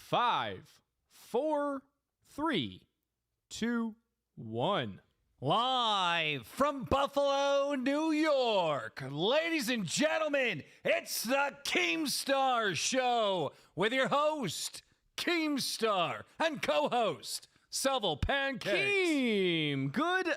5, 4, 3, 2, 1. Live from Buffalo, New York, ladies and gentlemen, it's the Keemstar Show with your host, Keemstar, and co-host, Salvo Pancakes. Keem, good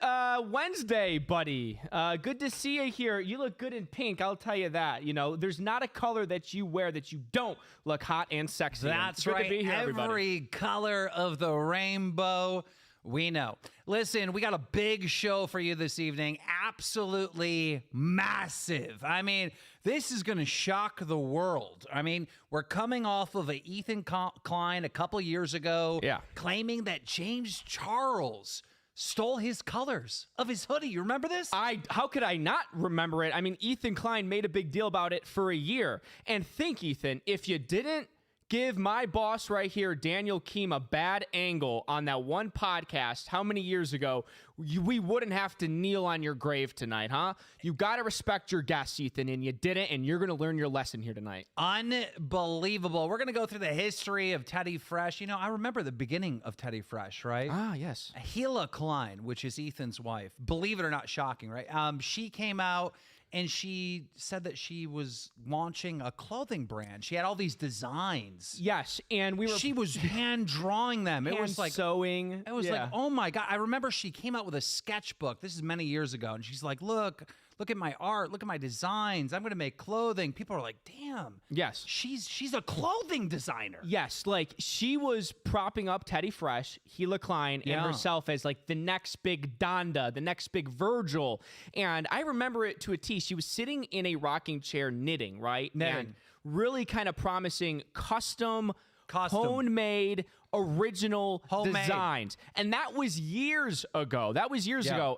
Wednesday, buddy. Good to see you here. You look good in pink, I'll tell you that. You know, there's not a color that you wear that you don't look hot and sexy. That's good right. To be here, Every everybody. color of the rainbow. We know. Listen, we got a big show for you this evening. Absolutely massive. I mean, this is going to shock the world. I mean, we're coming off of a Ethan Klein a couple years ago, claiming that James Charles stole his colors of his hoodie. You remember this? How could I not remember it? I mean, Ethan Klein made a big deal about it for a year. And think, Ethan, if you didn't give my boss right here, Daniel Keem, a bad angle on that one podcast how many years ago, we wouldn't have to kneel on your grave tonight, huh? You got to respect your guests, Ethan, and you didn't, and you're going to learn your lesson here tonight. Unbelievable. We're going to go through the history of Teddy Fresh. You know, I remember the beginning of Teddy Fresh, right? Ah, yes. Gila Klein, which is Ethan's wife. Believe it or not, shocking, right? She came out and she said that she was launching a clothing brand. She had all these designs. Yes, and she was hand drawing them. It was like sewing. It was like, oh my God. I remember she came out with a sketchbook. This is many years ago. And she's like, look at my art. Look at my designs. I'm going to make clothing. People are like, damn. Yes. She's a clothing designer. Yes. Like she was propping up Teddy Fresh, Gila Klein, and herself as like the next big Donda, the next big Virgil. And I remember it to a T. She was sitting in a rocking chair knitting, right? And really kind of promising custom. Homemade, original designs. And that was years ago.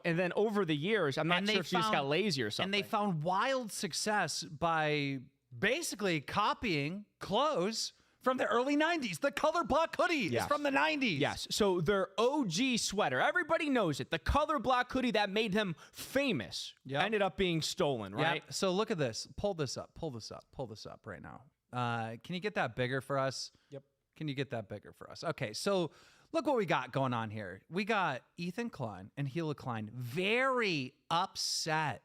And then over the years, I'm not sure if she just got lazy or something. And they found wild success by basically copying clothes from the early 90s. The color block hoodie is from the 90s. Yes. So their OG sweater, everybody knows it. The color block hoodie that made them famous ended up being stolen, right? Yep. So look at this. Pull this up right now. Can you get that bigger for us? Yep. Can you get that bigger for us? Okay, so look what we got going on here. We got Ethan Klein and Gila Klein very upset,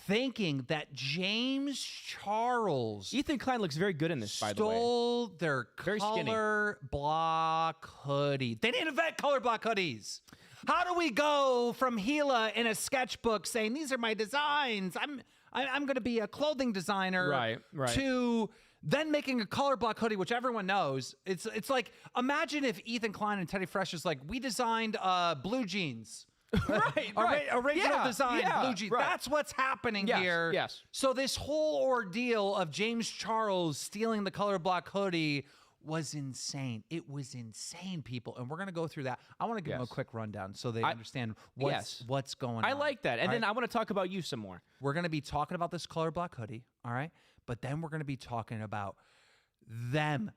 thinking that James Charles Ethan Klein looks very good in this, by the way. Stole their color block hoodie. They didn't invent color block hoodies. How do we go from Gila in a sketchbook saying, these are my designs, I'm going to be a clothing designer, right, to then making a color block hoodie, which everyone knows. It's like, imagine if Ethan Klein and Teddy Fresh is like, we designed blue jeans. Right. Original design, blue jeans. Right. That's what's happening here. Yes. So this whole ordeal of James Charles stealing the color block hoodie was insane. It was insane, people. And we're going to go through that. I want to give them a quick rundown so they understand what's going on. I like that. And then I want to talk about you some more. We're going to be talking about this color block hoodie, all right? But then we're going to be talking about them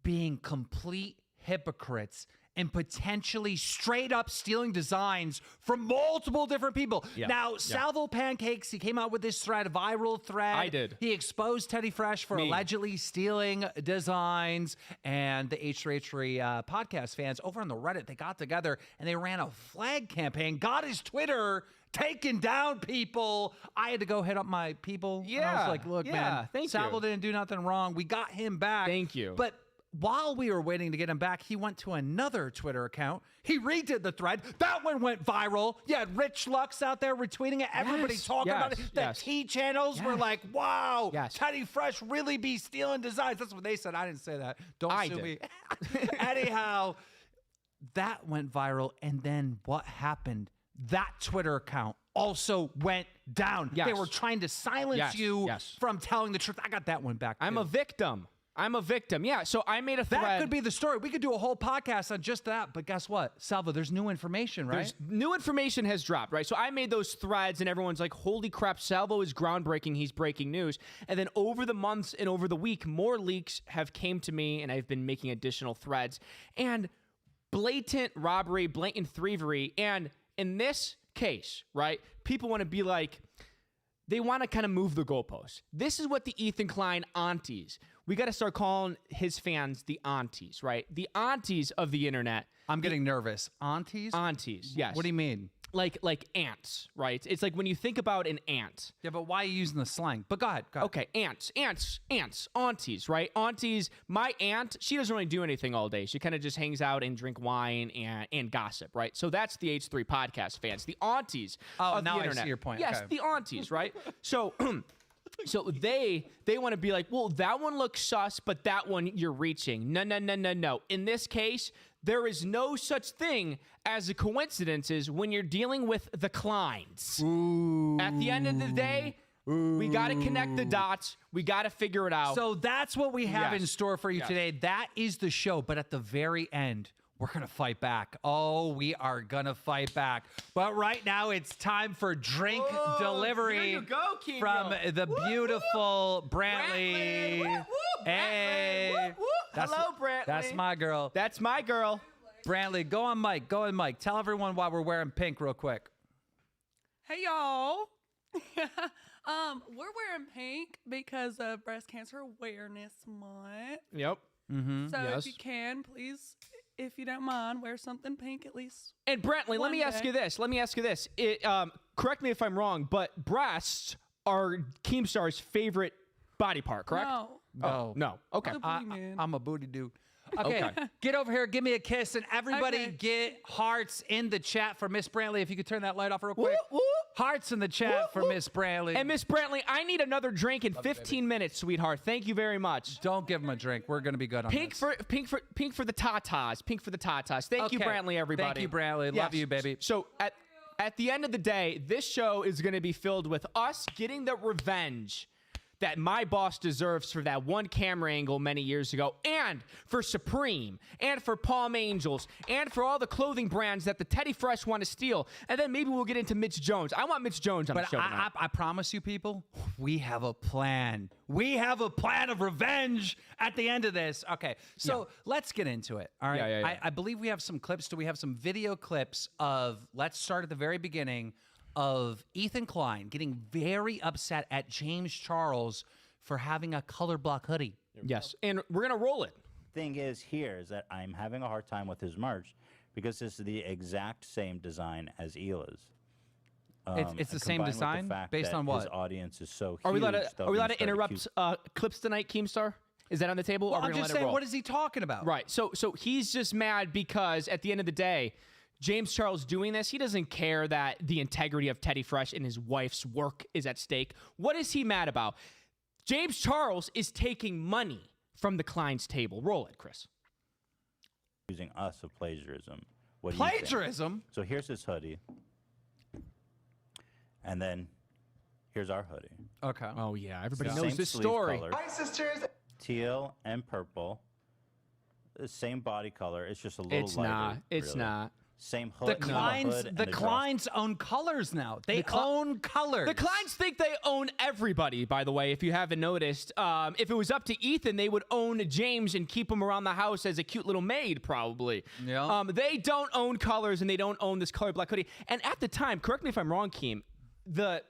being complete hypocrites and potentially straight up stealing designs from multiple different people. Now, Salvo Pancakes, he came out with this viral thread. I did. He exposed Teddy Fresh for allegedly stealing designs. And the H3H3 podcast fans over on the Reddit, they got together and they ran a flag campaign, got his Twitter taken down, people. I had to go hit up my people. Yeah. And I was like, look, man, Salvo you. didn't do nothing wrong. We got him back. Thank you. But while we were waiting to get him back, he went to another Twitter account. He redid the thread. That one went viral. You had Rich Lux out there retweeting it. Everybody talking about it. The T channels were like, wow, Teddy Fresh really be stealing designs. That's what they said. I didn't say that. Don't sue me. Anyhow, that went viral. And then what happened? That Twitter account also went down. They were trying to silence you from telling the truth. I got that one back, too. I'm a victim. Yeah, so I made a thread. That could be the story. We could do a whole podcast on just that. But guess what? Salvo, there's new information, right? New information has dropped, right? So I made those threads and everyone's like, holy crap, Salvo is groundbreaking. He's breaking news. And then over the months and over the week, more leaks have came to me and I've been making additional threads. And blatant robbery, blatant thievery. And in this case, right, people want to be like, they want to kind of move the goalposts. This is what the Ethan Klein aunties. We got to start calling his fans the aunties, right? The aunties of the internet. I'm getting nervous. Aunties? Aunties, yes. What do you mean? Like ants, right? It's like when you think about an ant. Yeah, but why are you using the slang? But go ahead. Okay, ants, aunties, right? Aunties, my aunt, she doesn't really do anything all day. She kind of just hangs out and drink wine and gossip, right? So that's the H3 podcast fans, the aunties of the internet. I see your point. Yes, Okay. the aunties, right? So so they want to be like, well, that one looks sus, but that one you're reaching. No. In this case, there is no such thing as a coincidences when you're dealing with the Kleins. Ooh. At the end of the day, we got to connect the dots. We got to figure it out. So that's what we have in store for you today. That is the show. But at the very end, we're going to fight back. Oh, we are going to fight back. But right now, it's time for drink delivery. Here you go, Keem. From the beautiful Brantley. Hey. Hello, Brantley. That's my girl. That's my girl. Brantley, go on mic. Go on mic. Tell everyone why we're wearing pink real quick. Hey, y'all. We're wearing pink because of Breast Cancer Awareness Month. Yep. Mm-hmm. So Yes. if you can, please, if you don't mind, wear something pink at least. And Brantley, let me ask you this. Correct me if I'm wrong, but breasts are Keemstar's favorite body part, correct? No. No. Okay. I'm a booty man. I'm a booty dude. Okay, get over here, give me a kiss, and everybody get hearts in the chat for Miss Brantley. If you could turn that light off real quick. Whoop, whoop. Hearts in the chat for Miss Brantley. And Miss Brantley, I need another drink in 15 minutes, sweetheart. Thank you very much. Don't give him a drink. We're gonna be good on Pink this. for the tatas. Pink for the tatas. Thank you, Okay. Brantley, everybody. Thank you, Brantley. Love you, baby. So at the end of the day, this show is going to be filled with us getting the revenge that my boss deserves for that one camera angle many years ago, and for Supreme, and for Palm Angels, and for all the clothing brands that the Teddy Fresh want to steal. And then maybe we'll get into Mitch Jones. I want Mitch Jones on the show tonight. I promise you, people, we have a plan. We have a plan of revenge at the end of this. Okay, so let's get into it. All right. Yeah. I believe we have some clips. Do we have some video clips of, let's start at the very beginning, of Ethan Klein getting very upset at James Charles for having a color block hoodie. Yes, and we're going to roll it. Thing is that I'm having a hard time with his merch because this is the exact same design as Hila's. It's the same combined with design? the fact Based that on what? His audience is so huge. Are we allowed to to interrupt clips tonight, Keemstar? Is that on the table? Well, or are we I'm gonna just let it saying, roll? what is he talking about? Right. So he's just mad because at the end of the day, James Charles doing this, he doesn't care that the integrity of Teddy Fresh and his wife's work is at stake. What is he mad about? James Charles is taking money from the Klein's table. Roll it, Chris. Using us of plagiarism. What do you think? Plagiarism? So here's his hoodie. And then here's our hoodie. Okay. Oh, yeah. Everybody Same knows this sleeve story. color, Hi, sisters. teal and purple. The same body color. It's just a little It's lighter. not. It's really. not. Same The hood. Kleins, hood and the drawstring. Kleins own colors now. They own colors. The Kleins think they own everybody, by the way, if you haven't noticed. If it was up to Ethan, they would own James and keep him around the house as a cute little maid, probably. Yeah. They don't own colors, and they don't own this color black hoodie. And at the time, correct me if I'm wrong, Keem, the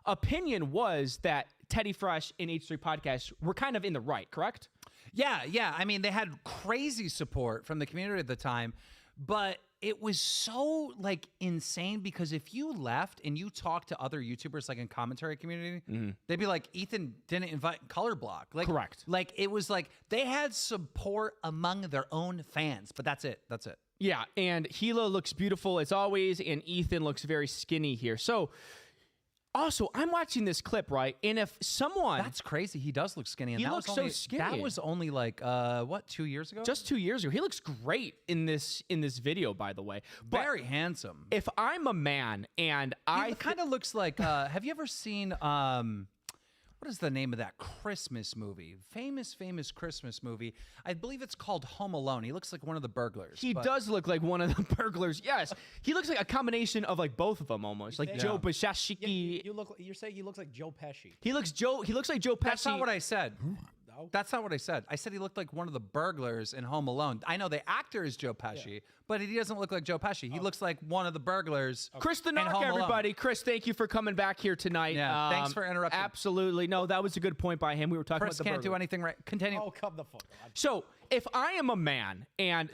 opinion was that Teddy Fresh and H3 Podcast were kind of in the right, correct? Yeah. I mean, they had crazy support from the community at the time, but it was so insane because if you left and you talked to other YouTubers in commentary community, they'd be like, Ethan didn't invite color block. Correct. It was they had support among their own fans, but that's it. Yeah, and Hila looks beautiful as always, and Ethan looks very skinny here. So, also, I'm watching this clip, right? And if someone... That's crazy. He does look skinny. And He that looks was so only, skinny. That was only 2 years ago? Just 2 years ago. He looks great in this video, by the way. But very handsome. if I'm a man and He kind of looks like, have you ever seen, what is the name of that Christmas movie? Famous Christmas movie. I believe it's called Home Alone. He looks like one of the burglars. He does look like one of the burglars. Yes. He looks like a combination of both of them almost. Like Joe Pesci. You're saying he looks like Joe Pesci. He looks like Joe Pesci. That's not what I said. now. That's not what I said. I said he looked like one of the burglars in Home Alone. I know the actor is Joe Pesci, but he doesn't look like Joe Pesci. He looks like one of the burglars. Chris the in Knock, Home Alone. everybody. Chris, thank you for coming back here tonight. Yeah, thanks for interrupting. Absolutely. No, that was a good point by him. We were talking Chris about the can't do burglar. anything right. Continue. Oh, come the fuck on. So, if I am a man and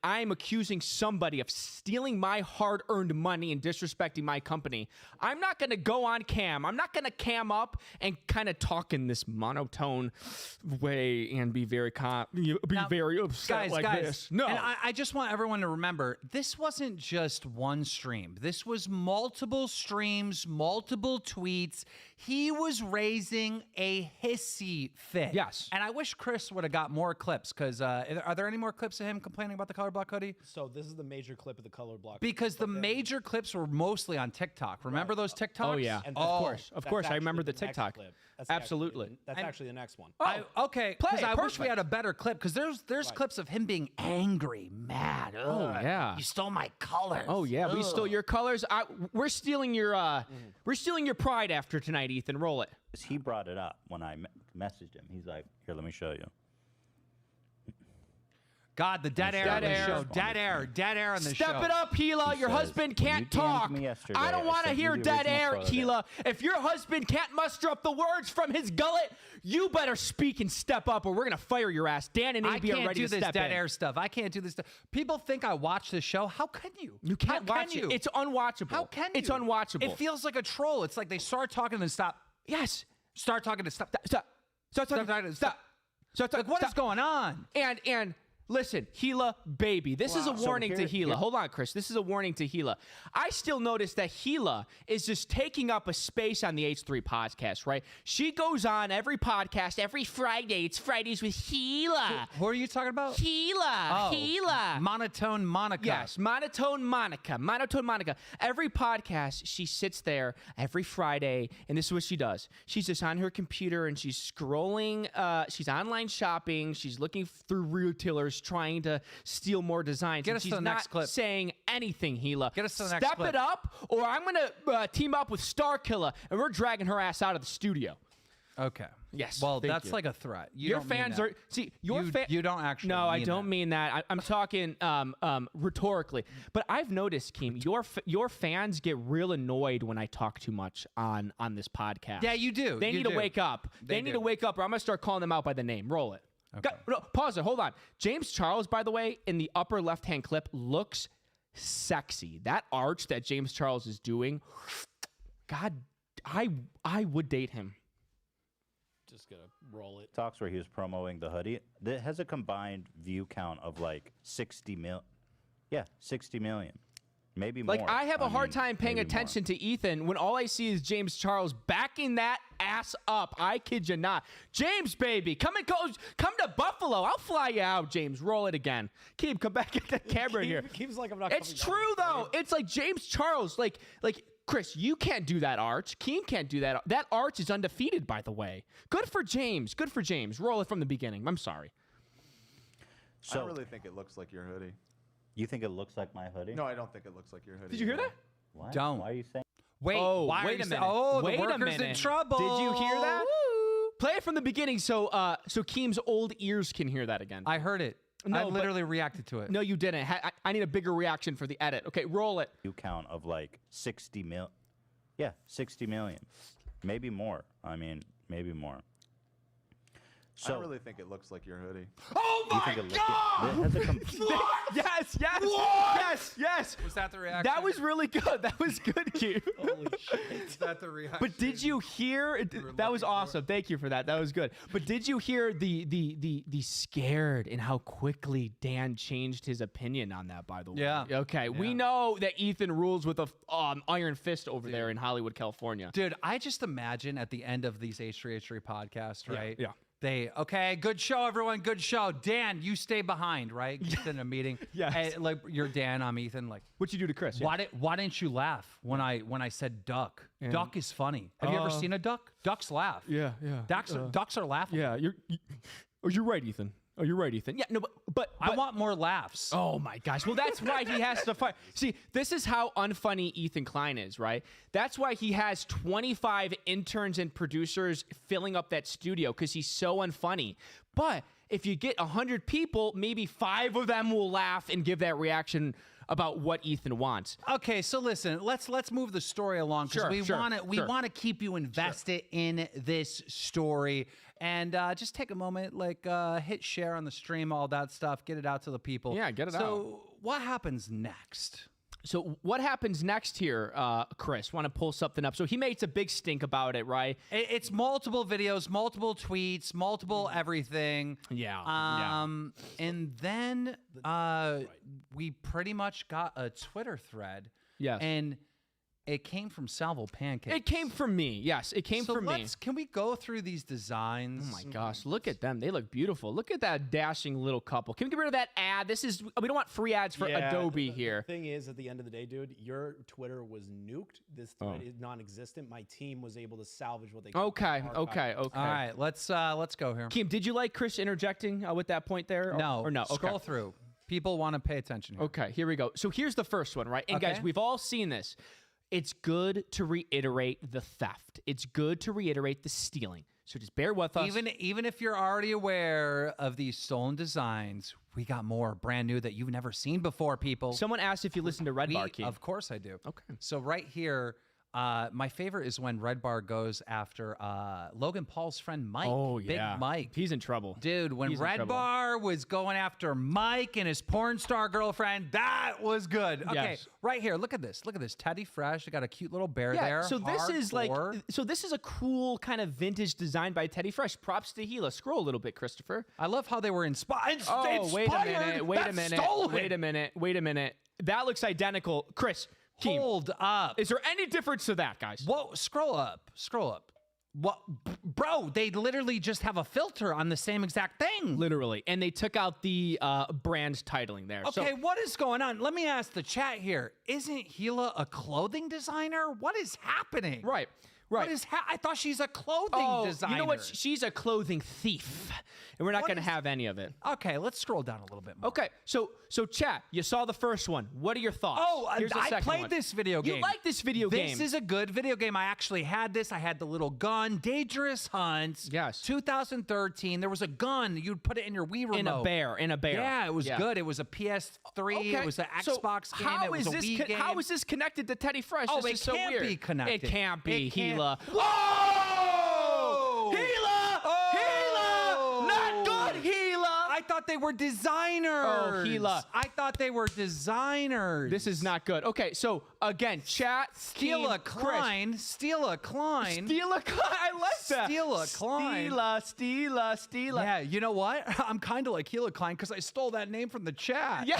I'm accusing somebody of stealing my hard-earned money and disrespecting my company, I'm not going to go on cam. I'm not going to cam up and kind of talk in this monotone way and be very very upset guys, this. No. And I just want everyone to remember, this wasn't just one stream. This was multiple streams, multiple tweets. He was raising a hissy fit. Yes. And I wish Chris would have got more clips, because are there any more clips of him complaining about the color block hoodie? So this is the major clip of the color block. Because the major clips were mostly on TikTok. Remember those TikToks? Oh, yeah. And Of course. that's I actually remember the next TikTok. clip. That's Absolutely. That's actually the next one. Okay, play because it. I wish we Perfect. had a better clip, because there's clips of him being angry, mad. Oh, yeah. You stole my colors. Oh yeah, we stole your colors. We're stealing your we're stealing your pride after tonight, Ethan. Roll it. He brought it up when I messaged him. He's like, "Here, let me show you." God, the dead air Dead on the air. show. Dead air on the show. Step it up, Gila. He Your says, husband "When can't you DM'd talk. me yesterday, I don't I want to sent you hear the dead original air, photo." Gila. If your husband can't muster up the words from his gullet, you better speak and step up, or we're gonna fire your ass. Dan and I AB are can't ready do to this step dead in. air stuff. I can't do this stuff. People think I watch this show. How can you? You can't How watch can you? it. It's unwatchable. How can you? It's unwatchable. It feels like a troll. It's like they start talking and then stop. yes. Start talking to stop. Stop. Stop. Stop. Stop. Stop. Stop. Like, what is Stop. going on? And listen, Gila, baby, this is a So warning to here- Gila. Hold on, Chris. This is a warning to Gila. I still notice that Gila is just taking up a space on the H3 podcast, right? She goes on every podcast, every Friday. It's Fridays with Gila. Who are you talking about? Gila. Gila. Monotone Monica. Yes, Monotone Monica. Monotone Monica. Every podcast, she sits there every Friday, and this is what she does. She's just on her computer, and she's scrolling. She's online shopping. She's looking through retailers, trying to steal more designs. Get and us to she's the not next clip. saying anything, Gila. Get us to the next Step clip. it up, or I'm going to team up with Star Killer, and we're dragging her ass out of the studio. Okay. Yes, Well, thank that's you. like a threat. You Your don't mean fans that. are You don't actually. No, I mean don't that. mean that. I'm talking rhetorically. But I've noticed, Keem, your fans get real annoyed when I talk too much on this podcast. Yeah, you do. They You need do. to wake up. They need do. to wake up, or I'm gonna start calling them out by the name. Roll it. Okay. No, pause it. Hold on. James Charles, by the way, in the upper left-hand clip, looks sexy. That arch that James Charles is doing, God, I would date him. Just gonna roll it. Talks where he was promoting the hoodie. That has a combined view count of like 60 mil. Yeah, 60 million. Maybe more. Like, I have a hard mean, time paying maybe more. attention to Ethan when all I see is James Charles backing that ass up. I kid you not. James, baby, come to Buffalo. I'll fly you out, James. Roll it again. Keem, come back at the camera here. Keeps like I'm not. It's coming true, down. though. It's like James Charles. Like Chris, you can't do that arch. Keem can't do that. That arch is undefeated, by the way. Good for James. Good for James. Roll it from the beginning. I'm sorry. So, I really think it looks like your hoodie. you think it looks like my hoodie? No, I don't think it looks like your hoodie. Did you hear at all. that? What? Don't. Why are you saying? Wait. Oh, why are wait you a saying- minute. Oh, Wait the a worker's in minute. trouble. Did you hear that? Woo. Play it from the beginning so Keem's old ears can hear that again. I heard it. No, I but- literally reacted to it. No, you didn't. I need a bigger reaction for the edit. Okay, roll it. View count of like 60 mil. Yeah, 60 million. Maybe more. I mean, maybe more. I don't really think it looks like your hoodie. Oh you think it has a Yes, yes. Was that the reaction? That was really good. That was good, Keem. Holy shit. Is that the reaction? But did you hear? That was awesome. Thank you for that. That was good. But did you hear the scared and how quickly Dan changed his opinion on that? By the way. Yeah. Okay. We Yeah. know that Ethan rules with a iron fist over there in Hollywood, California. Dude, I just imagine at the end of these H3H3 podcasts, right? yeah. Okay, good show, everyone. Good show. Dan, you stay behind, right? Just in a meeting. Yes. Hey, like you're Dan, I'm Ethan. Like, What'd you do to Chris? why didn't you laugh when I said duck? And- Duck is funny. Have you ever seen a duck? Ducks laugh. Yeah. Ducks are laughing. Yeah. You're right, Ethan. Oh, you're right, Ethan. Yeah, no, but I want more laughs. Oh my gosh. Well, that's why he has to fight. See, this is how unfunny Ethan Klein is, right? That's why he has 25 interns and producers filling up that studio, because he's so unfunny. But if you get 100 people, maybe 5 of them will laugh and give that reaction about what Ethan wants. Okay, so listen, let's move the story along, because we want to keep you invested in this story. And just take a moment, like hit share on the stream, all that stuff, get it out to the people. Yeah, get it out. So what happens next? So what happens next here, Chris? Want to pull something up? So he makes a big stink about it, right? It's multiple videos, multiple tweets, multiple everything. Yeah. And then we pretty much got a Twitter thread. Yes. And it came from Salvo Pancakes. It came from me. Yes, it came from me. Can we go through these designs? Oh my gosh, look at them. They look beautiful. Look at that dashing little couple. Can we get rid of that ad? We don't want free ads for Adobe here. The thing is, at the end of the day, dude, your Twitter was nuked. This thread is non-existent. My team was able to salvage what they could. Okay. All right, let's go here. Keem, did you like Chris interjecting with that point there? No. Or no? Okay. Scroll through. People want to pay attention here. Okay, here we go. So here's the first one, right? And guys, we've all seen this. It's good to reiterate the theft. It's good to reiterate the stealing. So just bear with us. Even if you're already aware of these stolen designs, we got more brand new that you've never seen before, people. Someone asked if you listen to Red Bar, Keem. Of course I do. Okay. So right here, my favorite is when Red Bar goes after Logan Paul's friend Mike. Oh, yeah. Big Mike. He's in trouble. Dude, when He's in Red trouble. Bar was going after Mike and his porn star girlfriend, that was good. Okay, Yes. right here, look at this. Look at this. Teddy Fresh. They got a cute little bear there. So this is Hardcore. this is a cool kind of vintage design by Teddy Fresh. Props to Gila. Scroll a little bit, Christopher. I love how they were inspired. Oh, wait a minute. That looks identical. Chris, Keem, Hold up. is there any difference to that, guys? Whoa, scroll up. What, bro? They literally just have a filter on the same exact thing. Literally. And they took out the brand titling there. Okay, what is going on? Let me ask the chat here. Isn't Gila a clothing designer? What is happening? Right. What is I thought she's a clothing designer. You know what? She's a clothing thief. And we're not going to have any of it. Okay, let's scroll down a little bit more. Okay, so chat, you saw the first one. What are your thoughts? Oh, Here's the I second played one. this video game. You like this video game? This is a good video game. I actually had this. I had the little gun, Dangerous Hunts. Yes. 2013. There was a gun. You'd put it in your Wii remote. In a bear. Yeah, it was good. It was a PS3. Okay. It was an Xbox game. It was a Wii game. How is this connected to Teddy Fresh? Oh, this it is so can't weird. be connected. It can't be, It can't- Gila. Whoa! Gila! Gila! Not good, Gila! I thought they were designers. Oh, Gila. I thought they were designers. This is not good. Okay, so again, chat. Steal a Keem, Chris. Klein. Steal a Klein. Steal a Klein. I like that. Steal a Klein. Steal a. Yeah, you know what? I'm kind of like Gila Klein because I stole that name from the chat. Yeah,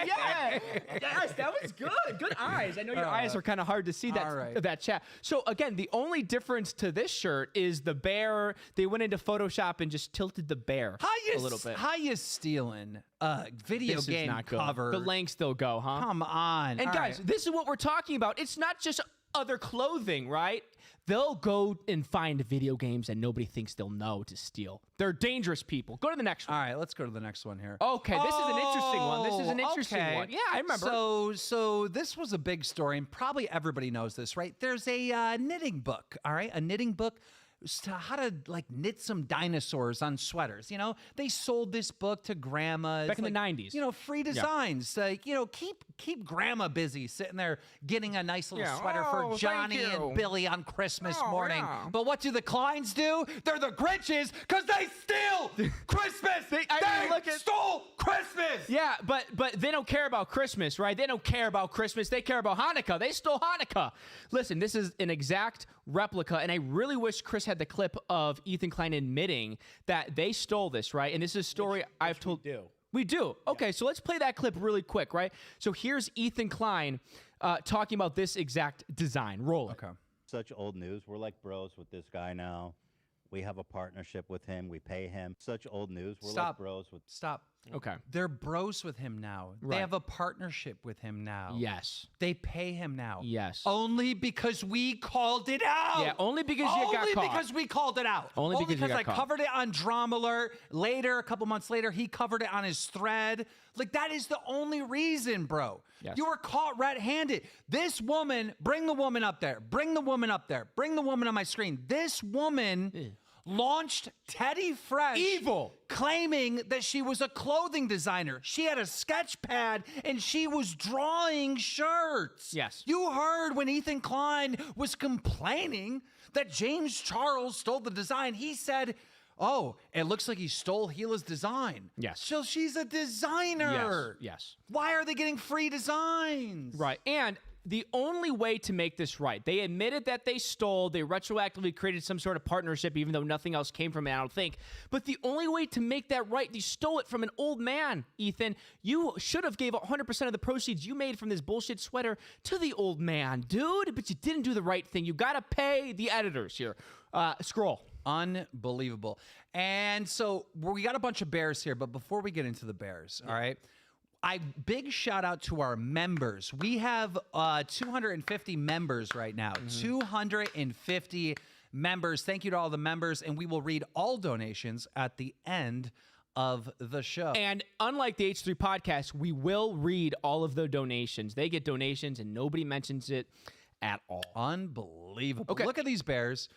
yeah. Yes, that was good. Good eyes. I know your eyes are kind of hard to see all right. that chat. So again, the only difference to this shirt is the bear. They went into Photoshop and just tilted the bear a little bit. How you stealing a video This game is not good. cover? The lengths they'll go, huh? Come on. And All guys, right. this is what we're talking about. It's not just other clothing, right? They'll go and find video games that nobody thinks they'll know to steal. They're dangerous people. Go to the next one. All right, let's go to the next one here. Okay, this is an interesting one. This is an interesting okay. one. Yeah, I remember. So this was a big story, and probably everybody knows this, right? There's a knitting book, all right? A knitting book as to how to like knit some dinosaurs on sweaters. You know, they sold this book to grandmas Back in the 90s. You know, free designs. Like, you know, keep grandma busy sitting there getting a nice little sweater for thank Johnny you. and Billy on Christmas Oh, morning. yeah. But what do the Kleins do? They're the Grinches because they steal Christmas. They stole Christmas. Yeah, but they don't care about Christmas, right? They don't care about Christmas. They care about Hanukkah. They stole Hanukkah. Listen, this is an exact replica, and I really wish Chris had the clip of Ethan Klein admitting that they stole this, right? And this is a story I've told. We do. Okay, so let's play that clip really quick, right? So here's Ethan Klein talking about this exact design. Roll it. Okay. Such old news. We're like bros with this guy now. We have a partnership with him. We pay him. Such old news. We're like bros with. Stop. Okay. They're bros with him now. Right. They have a partnership with him now. Yes. They pay him now. Yes. Only because we called it out. Yeah, only because you got caught. Only because we called it out. Only because you got I caught. covered it on Drama Alert. Later, a couple months later, he covered it on his thread. Like, that is the only reason, bro. Yes. You were caught red-handed. This woman, bring the woman up there. Bring the woman up there. Bring the woman on my screen. This woman launched Teddy Fresh. Evil. Claiming that she was a clothing designer. She had a sketch pad and she was drawing shirts. Yes. You heard when Ethan Klein was complaining that James Charles stole the design. He said, oh, it looks like he stole Gila's design. Yes. So she's a designer. Yes. Why are they getting free designs? Right. And the only way to make this right, they admitted that they stole, they retroactively created some sort of partnership, even though nothing else came from it, I don't think. But the only way to make that right, they stole it from an old man, Ethan. You should have gave 100% of the proceeds you made from this bullshit sweater to the old man, dude. But you didn't do the right thing. You got to pay the editors here. Scroll. Unbelievable. And so we got a bunch of bears here, but before we get into the bears, all right, big shout out to our members. We have 250 members right now. 250 members. Thank you to all the members, and we will read all donations at the end of the show. And unlike the H3 podcast, we will read all of the donations. They get donations, and nobody mentions it at all. Unbelievable. Okay. Look at these bears.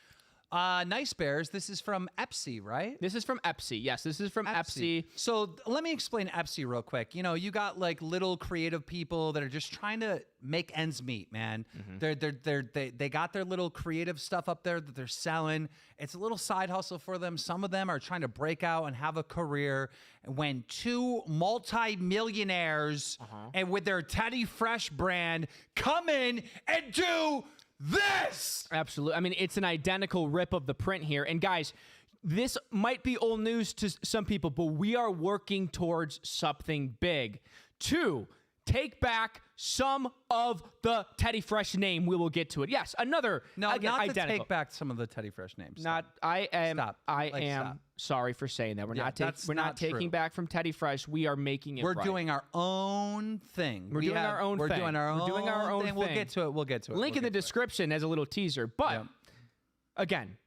Nice bears. This is from Epsi, right? This is from Epsi. Yes, this is from Epsi. So let me explain Epsi real quick. You know, you got like little creative people that are just trying to make ends meet, man. They got their little creative stuff up there that they're selling. It's a little side hustle for them. Some of them are trying to break out and have a career. When two multi-millionaires and with their Teddy Fresh brand come in and do this. Absolutely. I mean, it's an identical rip of the print here. And guys, this might be old news to some people, but we are working towards something big. To take back some of the Teddy Fresh name. We will get to it. Yes, another not identical. to take back some of the Teddy Fresh names. Not. I am. Stop. I Like, am stop. sorry for saying that. We're not taking. that's We're not not taking true. back from Teddy Fresh. We are making it. We're right. doing our own thing. We're doing our own We're thing. doing our We're own doing our own thing. We'll thing. get to it. We'll get to it. Link We'll in the get to it. description as a little teaser. But Yep. again,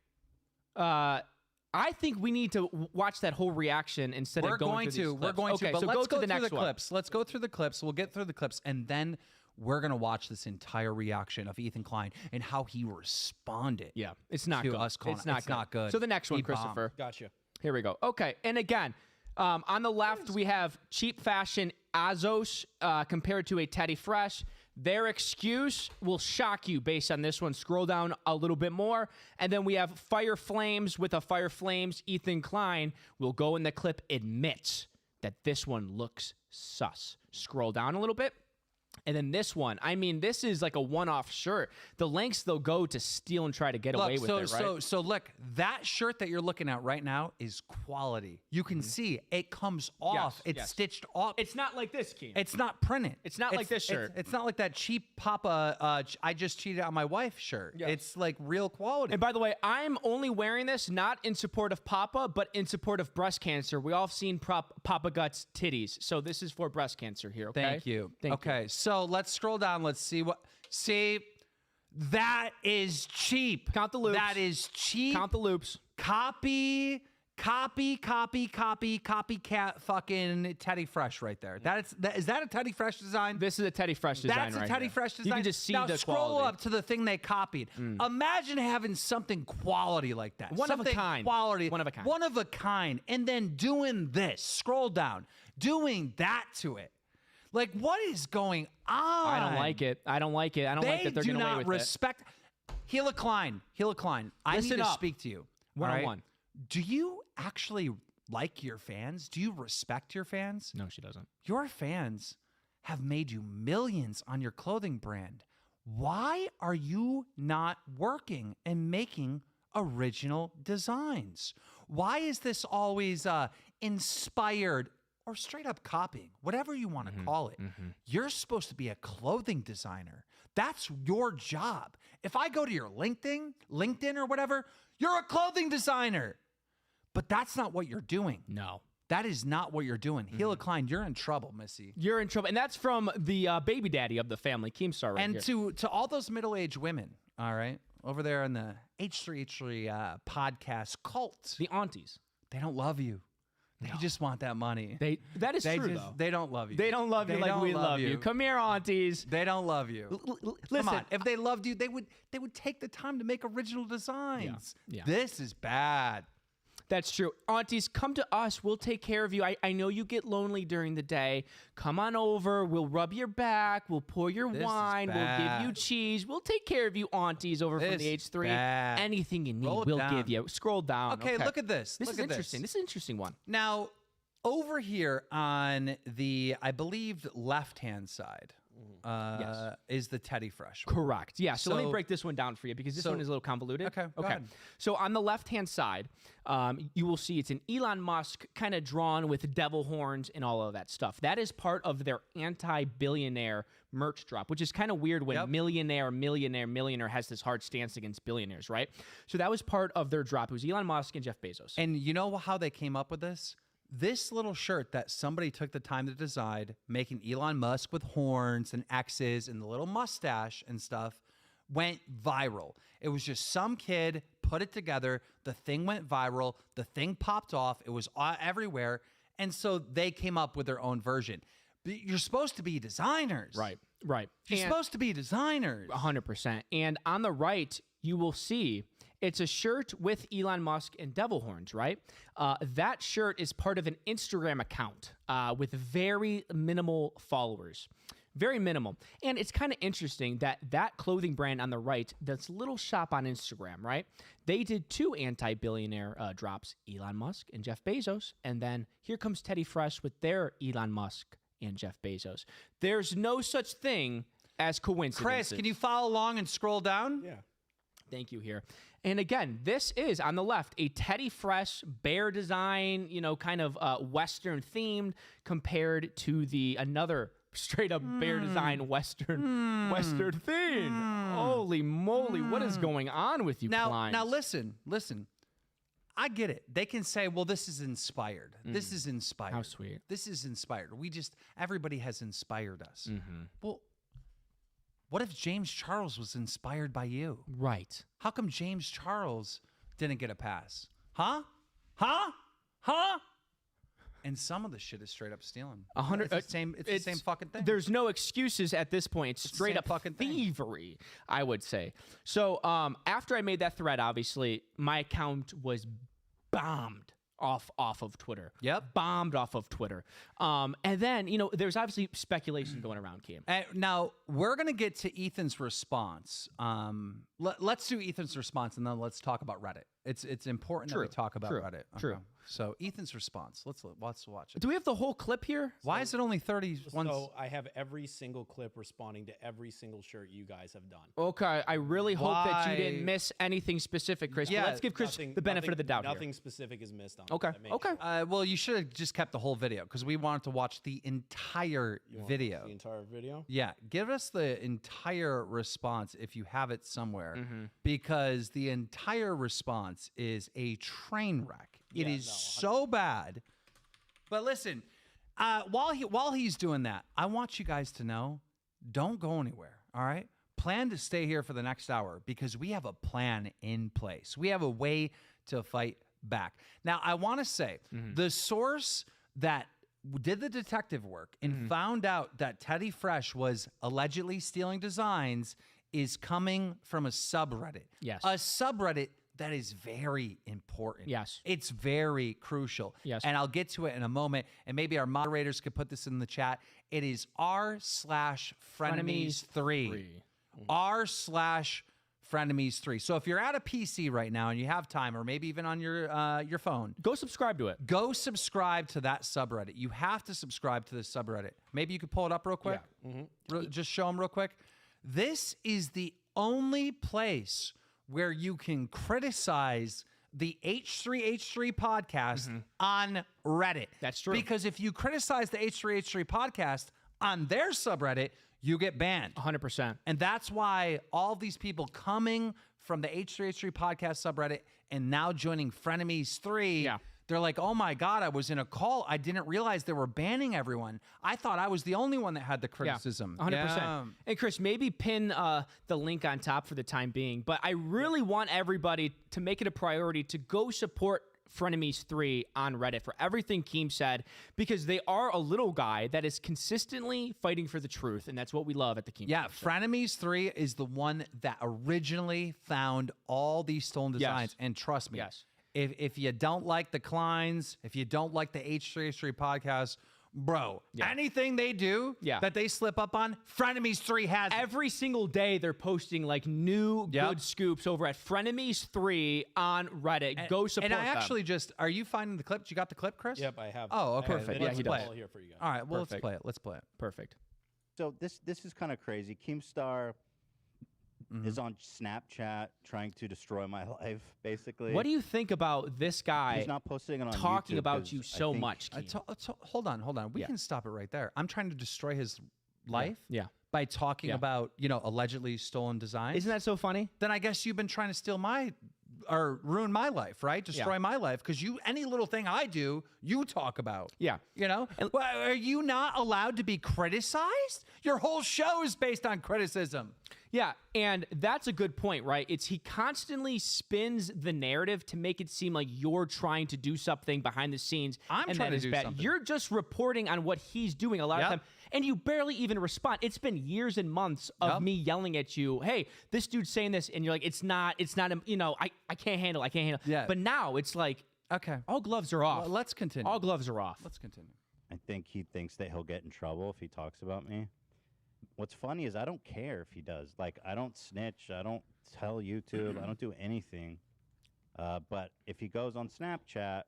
I think we need to watch that whole reaction instead of going through these clips. We're going to. Okay, But so let's go to the through next the one. clips. Let's go through the clips. We'll get through the clips, and then we're gonna watch this entire reaction of Ethan Klein and how he responded. Yeah, it's not to good. us calling It's not good. So the next one, He bombed. Christopher. Gotcha. Here we go. Okay, and again, on the left we have cheap fashion Azos compared to a Teddy Fresh. Their excuse will shock you based on this one. Scroll down a little bit more. And then we have Fire Flames with a Fire Flames. Ethan Klein will go in the clip, admits that this one looks sus. Scroll down a little bit. And then this one, I mean, this is like a one-off shirt. The lengths they'll go to steal and try to get away with it, right? So look, that shirt that you're looking at right now is quality. You can see it comes off. It's yes. stitched off. It's not like this, Keem. It's not printed. It's not like this shirt. It's not like that cheap Papa, I just cheated on my wife shirt. Yes. It's like real quality. And by the way, I'm only wearing this not in support of Papa, but in support of breast cancer. We all have seen Papa Gut's titties. So this is for breast cancer here, okay? Thank you. Thank okay, so let's scroll down. Let's see what. See, that is cheap. Count the loops. That is cheap. Count the loops. Copycat fucking Teddy Fresh right there. Is that a Teddy Fresh design? This is a Teddy Fresh design That's a right Teddy here. Fresh design. You can just see now the scroll quality. up to the thing they copied. Imagine having something quality like that. One of a Something kind. Quality. One of a kind. One of a kind. And then doing this. Scroll down. Doing that to it. Like, what is going on? I don't like it. I don't like it. I don't like that they're do getting away not with respect. Gila Klein. I Listen need to up. speak to you. One-on-one. all right? Do you actually like your fans? Do you respect your fans? it. No, she doesn't. Your fans have made you millions on your clothing brand. Why are you not working and making original designs? Why is this always inspired or straight up copying? Whatever you want to call it. You're supposed to be a clothing designer. That's your job. If I go to your LinkedIn or whatever, you're a clothing designer. But that's not what you're doing. No. That is not what you're doing. Hila Klein, you're in trouble, Missy. You're in trouble. And that's from the baby daddy of the family, Keemstar right And here. to all those middle-aged women, all right, over there in the H3H3 podcast cult, The aunties. they don't love you. They just want that money. That is true, though. They don't love you. They don't love you They like don't we love you. Come here, aunties. They don't love you. Listen, Come on. If they loved you, they would take the time to make original designs. Yeah. This is bad. that's true. Aunties, come to us. We'll take care of you. I know you get lonely during the day. Come on over. We'll rub your back. We'll pour your This is wine. We'll give you bad. cheese. We'll take care of you, aunties, over from This the is H3. bad. Anything you need, Roll it we'll down. give you. Scroll down. Okay, look at this. This Look is at interesting. This is an interesting one. Now, over here on the, I believe, left-hand side Yes. is the Teddy Fresh one. Correct. Yeah. So let me So- break this one down for you because this so- one is a little convoluted. Okay, go ahead. So on the left-hand side, you will see it's an Elon Musk kind of drawn with devil horns and all of that stuff. That is part of their anti-billionaire merch drop, which is kind of weird when Yep. millionaire has this hard stance against billionaires, right? So that was part of their drop. It was Elon Musk and Jeff Bezos. And you know how they came up with this? This little shirt that somebody took the time to design, making Elon Musk with horns and X's and the little mustache and stuff, went viral. It was just some kid put it together. The thing went viral. The thing popped off. It was everywhere. And so they came up with their own version. But you're supposed to be designers. Right. You're supposed to be designers. 100%. And on the right, you will see it's a shirt with Elon Musk and devil horns, right? That shirt is part of an Instagram account with very minimal followers. Very minimal. And it's kind of interesting that clothing brand on the right, that's little shop on Instagram, right? They did 2 anti-billionaire drops, Elon Musk and Jeff Bezos. And then here comes Teddy Fresh with their Elon Musk and Jeff Bezos. There's no such thing as coincidences. Chris, can you follow along and scroll down? Yeah. Thank you here. And again, this is on the left, a Teddy Fresh bear design, kind of Western themed compared to another straight up bear design Western theme. Holy moly, what is going on with you, Kleins? Now listen. I get it. They can say, well, this is inspired. This is inspired. How sweet. This is inspired. Everybody has inspired us. Mm-hmm. Well, what if James Charles was inspired by you? Right. How come James Charles didn't get a pass? Huh? And some of the shit is straight up stealing. 100. It's the same fucking thing. There's no excuses at this point. It's the straight same up fucking thing. thievery, I would say. So after I made that thread, obviously my account was bombed off of Twitter. Yep. Bombed off of Twitter. And then there's obviously speculation going around, Keem. Now we're gonna get to Ethan's response. Let's do Ethan's response, and then let's talk about Reddit. It's important that we talk about Reddit. True. Okay. So Ethan's response. Let's watch it. Do we have the whole clip here? Why is it only 31? So I have every single clip responding to every single shirt you guys have done. Okay, I really hope that you Why? didn't miss anything specific, Chris. Yeah, but let's give Chris the benefit of the doubt Nothing here. specific is missed on. Okay, this. I made okay. sure. Well, you should have just kept the whole video because we wanted to watch the entire You want video. the entire video. Yeah, give us the entire response if you have it somewhere, Mm-hmm. because the entire response is a train wreck. It Yeah, is no, so bad. But listen, while he's doing that, I want you guys to know, don't go anywhere. All right, plan to stay here for the next hour because we have a plan in place. We have a way to fight back. Now, I want to say the source that did the detective work and found out that Teddy Fresh was allegedly stealing designs is coming from a subreddit. Yes. A subreddit that is very important. Yes. It's very crucial. Yes. And I'll get to it in a moment. And maybe our moderators could put this in the chat. It is r/frenemies3. r/frenemies3. So if you're at a PC right now and you have time, or maybe even on your phone, Go subscribe to it. go subscribe to that subreddit. You have to subscribe to this subreddit. Maybe you could pull it up real quick. Just show them real quick. This is the only place where you can criticize the H3H3 podcast on Reddit. That's true. Because if you criticize the H3H3 podcast on their subreddit, you get banned. 100%. And that's why all these people coming from the H3H3 podcast subreddit and now joining Frenemies 3, Yeah. They're like, oh my God, I was in a call. I didn't realize they were banning everyone. I thought I was the only one that had the criticism. 100%. Yeah. And Chris, maybe pin the link on top for the time being, but I really want everybody to make it a priority to go support Frenemies 3 on Reddit for everything Keem said, because they are a little guy that is consistently fighting for the truth, and that's what we love at the Keemstar. Yeah, Frenemies 3 is the one that originally found all these stolen designs. And trust me, if you don't like the Kleins, if you don't like the H3H3 podcast, bro, anything they do that they slip up on, Frenemies 3 has every single day. They're posting like new good scoops over at Frenemies 3 on Reddit. Go support them. And I actually are you finding the clip? You got the clip, Chris? Yep, I have. Oh, okay. Perfect. Yeah, he does. All here for you guys. All right, well, let's play it. Let's play it. Perfect. So this is kind of crazy. Keemstar is on Snapchat trying to destroy my life, basically. What do you think about this guy? He's not posting it on talking YouTube about you so much. Hold on. We can stop it right there. I'm trying to destroy his life. Yeah. By talking about, allegedly stolen designs. Isn't that so funny? Then I guess you've been trying to steal or ruin my life, right? Destroy my life, because any little thing I do, you talk about. Yeah. Well, are you not allowed to be criticized? Your whole show is based on criticism. Yeah, and that's a good point, right? He constantly spins the narrative to make it seem like you're trying to do something behind the scenes. I'm trying to do something. You're just reporting on what he's doing a lot of time, and you barely even respond. It's been years and months of me yelling at you, hey, this dude's saying this, and you're like, it's not, I can't handle it. Yeah. But now it's like, okay, all gloves are off. Well, let's continue. All gloves are off. Let's continue. I think he thinks that he'll get in trouble if he talks about me. What's funny is I don't care if he does. Like, I don't snitch. I don't tell YouTube. I don't do anything. But if he goes on Snapchat,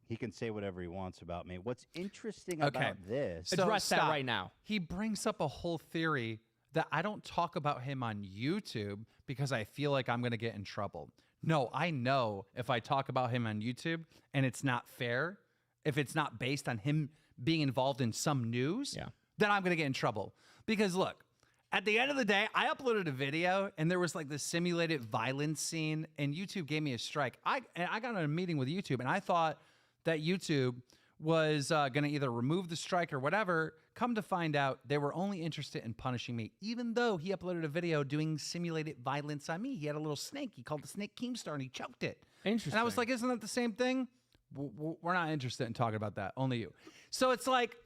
he can say whatever he wants about me. What's interesting about this... Address that right now. He brings up a whole theory that I don't talk about him on YouTube because I feel like I'm going to get in trouble. No, I know if I talk about him on YouTube and it's not fair, if it's not based on him being involved in some news, then I'm going to get in trouble. Because look, at the end of the day, I uploaded a video and there was like this simulated violence scene and YouTube gave me a strike. I got in a meeting with YouTube and I thought that YouTube was going to either remove the strike or whatever. Come to find out, they were only interested in punishing me, even though he uploaded a video doing simulated violence on me. He had a little snake. He called the snake Keemstar and he choked it. Interesting. And I was like, isn't that the same thing? We're not interested in talking about that. Only you. So it's like...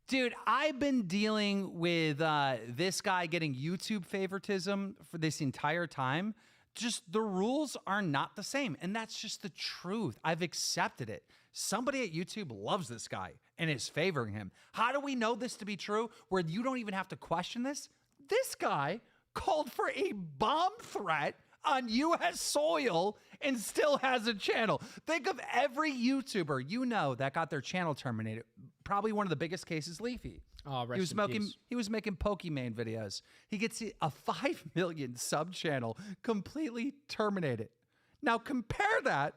Dude, I've been dealing with this guy getting YouTube favoritism for this entire time. Just the rules are not the same. And that's just the truth. I've accepted it. Somebody at YouTube loves this guy and is favoring him. How do we know this to be true where you don't even have to question this? This guy called for a bomb threat on U.S. soil and still has a channel. Think of every YouTuber that got their channel terminated. Probably one of the biggest cases, Leafy. Oh, he was making Pokemon videos. He gets a 5 million sub channel completely terminated. Now compare that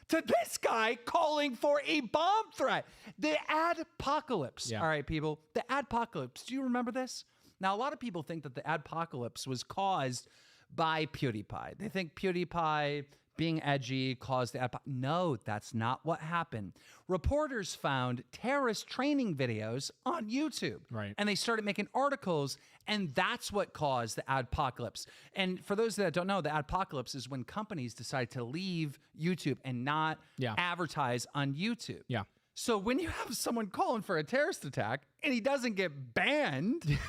to this guy calling for a bomb threat. The adpocalypse. Yeah. All right, people. The adpocalypse. Do you remember this? Now, a lot of people think that the adpocalypse was caused by PewDiePie. They think PewDiePie being edgy caused the adpocalypse. No, that's not what happened. Reporters found terrorist training videos on YouTube. Right. And they started making articles, and that's what caused the adpocalypse. And for those that don't know, the adpocalypse is when companies decide to leave YouTube and not advertise on YouTube. Yeah. So when you have someone calling for a terrorist attack and he doesn't get banned,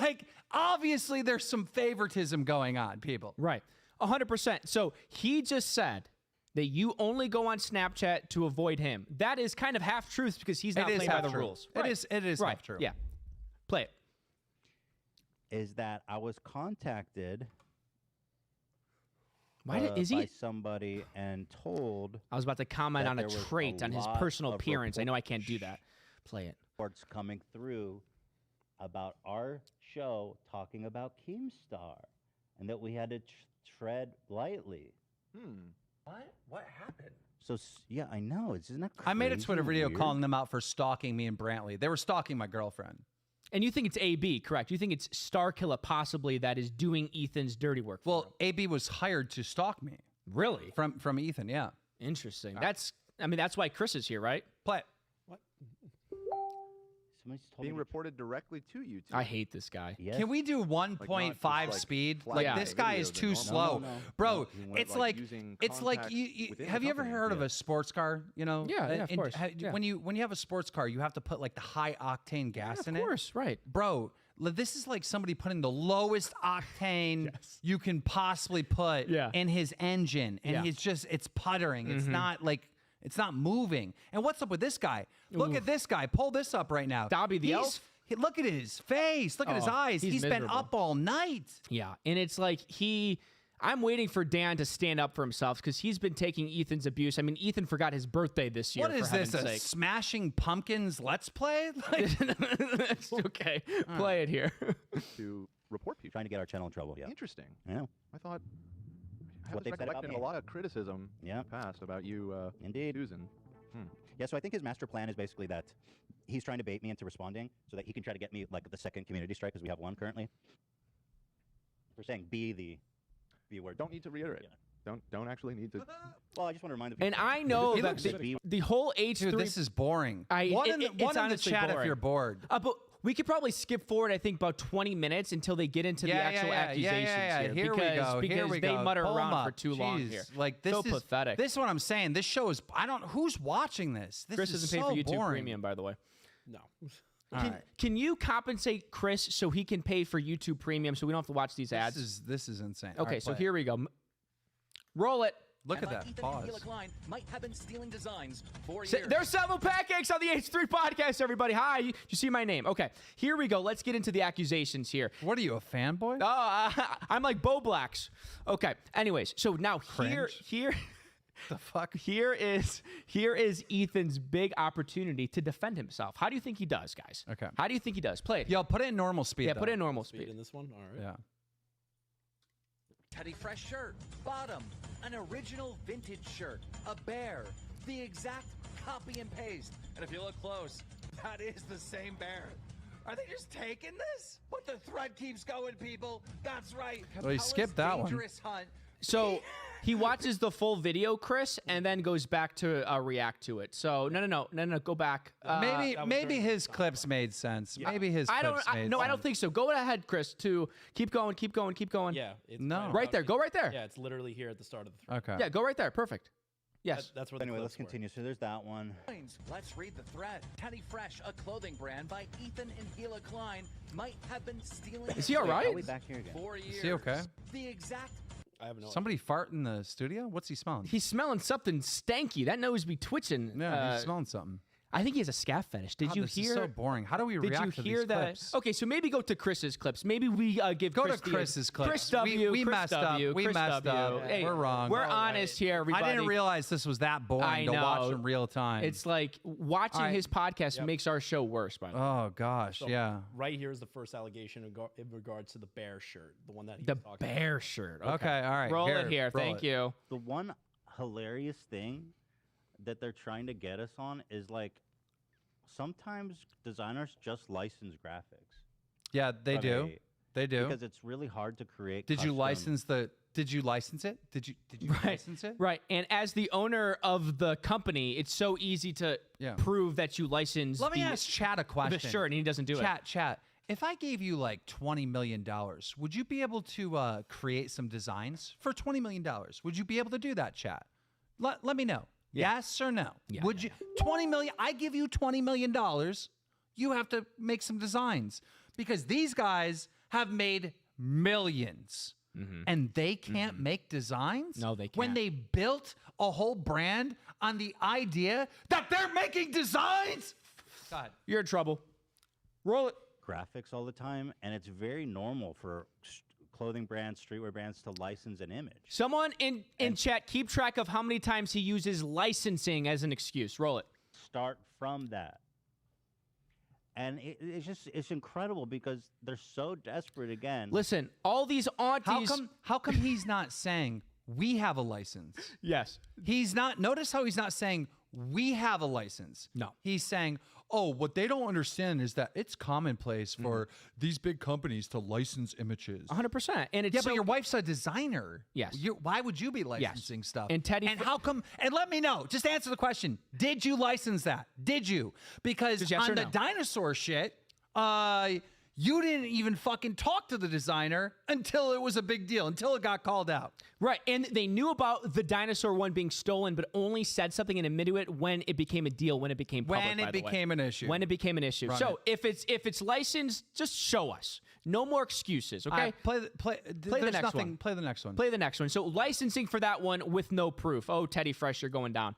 like, obviously there's some favoritism going on, people. Right. 100%. So he just said that you only go on Snapchat to avoid him. That is kind of half truth because he's not playing by the rules. It is right. half true. Yeah. Play it. Is that I was contacted by somebody and told... I was about to comment on a trait on his personal appearance. I know I can't do that. Play it. Reports coming through about our show talking about Keemstar and that we had to tread lightly. What happened? So, yeah, I know. Isn't that crazy? I made a Twitter video weird? calling them out for stalking me and Brantley. They were stalking my girlfriend. And you think it's AB, correct? You think it's Starkiller possibly that is doing Ethan's dirty work? Well, AB was hired to stalk me. Really? From Ethan, yeah. Interesting. That's I mean, that's why Chris is here, right? Play it. Somebody's told Being me reported directly to you. I hate this guy. Yes. Can we do 1.5 like speed? flat Like Yeah. this guy is videos too and all slow, that. bro. No, he went, It's like using it's like contacts you within the have you ever company. heard of a sports car? You know, Yeah, yeah, of course. Yeah. When you have a sports car, you have to put like the high octane gas in Of it. course, right. Bro, this is like somebody putting the lowest octane you can possibly put in his engine, and it's puttering. It's not like. It's not moving. And what's up with this guy? Look at this guy. Pull this up right now. Dobby the elf? Look at his face. Look at his eyes. He's been miserable. up all night. Yeah, and it's like I'm waiting for Dan to stand up for himself because he's been taking Ethan's abuse. I mean, Ethan forgot his birthday this year. What is for this? heaven's A sake. Smashing Pumpkins Let's Play? Like, That's okay. Play it here. To report people. Trying to get our channel in trouble. Yeah. Interesting. Yeah. I thought I What was they've said about recollecting me. a lot of criticism Yeah. in the past about you Indeed. Susan. Yeah, so I think his master plan is basically that he's trying to bait me into responding so that he can try to get me like the second community strike because we have one currently. We're saying be the word. Don't need to reiterate. Yeah. Don't actually need to. Well, I just want to remind the And people. I know He that looks the whole H3... dude, this is boring. It's one in the honestly chat if boring. you're bored. But we could probably skip forward, I think, about 20 minutes until they get into the actual accusations here. Here because, we go. Because Here we they go. mutter Pull 'em around up. for too long Jeez. here. Like this So is pathetic. This is what I'm saying. This show is. I don't. Who's watching this? This Chris is doesn't pay so for YouTube boring. Premium, by the way. No. All right. Can you compensate Chris so he can pay for YouTube Premium so we don't have to watch these ads? This is insane. Okay, All right, so play it. here we go. Roll it. Look at like that. Ethan Pause. and Gila Klein might have been stealing designs for So, years. there's Salvo Pancakes on the H3 podcast, everybody. Hi, you see my name. Okay, here we go. Let's get into the accusations here. What are you, a fanboy? I'm like Bo Blacks. Okay, anyways, so now here, the fuck? here is Ethan's big opportunity to defend himself. How do you think he does, guys? Okay. How do you think he does? Play it. Yo, put it in normal speed. Yeah, though. put it in normal Speed speed. in this one. All right. Yeah. Teddy Fresh shirt, bottom, an original vintage shirt, a bear, the exact copy and paste. And if you look close, that is the same bear. Are they just taking this? But the thread keeps going, people. That's right. Well, you skipped that one. Dangerous hunt. So he watches the full video, Chris, and then goes back to react to it. So no, go back. Maybe his clips made sense. Maybe his clips made sense. I don't think so. Go ahead, Chris. To keep going. Yeah. It's No. Right there. Go right there. Yeah, it's literally here at the start of the thread. Okay. Yeah, go right there. Perfect. Yes. That's where the Anyway, let's clips were. continue. So there's that one. Let's read the thread. Teddy Fresh, a clothing brand by Ethan and Gila Klein, might have been stealing. Is he all right? Are we back here again? 4 years. Is he okay? The exact. I have no. Somebody fart in the studio? What's he smelling? He's smelling something stanky. That nose be twitching. Yeah, he's smelling something. I think he has a scaff fetish. Did God, you this hear? is so boring. How do we Did react you to hear these that? clips? Okay, so maybe go to Chris's clips. Maybe we give Go Chris to Chris's clips. Chris W. We Chris messed W. up. We Chris messed W. up. Hey, We're wrong. We're All honest here, everybody. I didn't realize this was that boring to watch in real time. It's like watching All right. his podcast makes our show worse. By the way, Oh gosh, So, yeah. Right here is the first allegation in regards to the bear shirt, the one that he's the talking bear shirt. Okay, all right. Roll it here. roll Thank it. you. The one hilarious thing that they're trying to get us on is like sometimes designers just license graphics. Yeah, they do. They do. Because it's really hard to create. Did you custom- license the? Did you license it? Did you license it? Right. And as the owner of the company, it's so easy to prove that you license Let me ask Chad a question. the shirt, and he doesn't do it. Chat. If I gave you like $20 million, would you be able to create some designs for $20 million? Would you be able to do that, Chat? Let me know. Yes or no? Yeah, Would you? 20 million. I give you $20 million. You have to make some designs because these guys have made millions. And they can't make designs? No, they When can't. they built a whole brand on the idea that they're making designs? God. You're in trouble. Roll it. graphics all the time, and it's very normal for clothing brands, streetwear brands to license an image. Someone in chat, keep track of how many times he uses licensing as an excuse. Roll it. Start from that. And it's incredible because they're so desperate again. Listen, all these aunties. How come he's not saying we have a license? Yes. He's not. Notice how he's not saying we have a license. No. He's saying, oh, what they don't understand is that it's commonplace for these big companies to license images. 100%. And it's But your wife's a designer. Yes. Why would you be licensing stuff? And Teddy, how come? And let me know. Just answer the question. Did you license that? Did you? Because yes on or the no? dinosaur shit, you didn't even fucking talk to the designer until it was a big deal, until it got called out. Right, and they knew about the dinosaur one being stolen, but only said something and admitted it when it became a deal, when it became public. When it became an issue. When it became an issue. So if it's licensed, just show us. No more excuses, okay? Play the next one. Play the next one. Play the next one. So licensing for that one with no proof. Oh, Teddy Fresh, you're going down.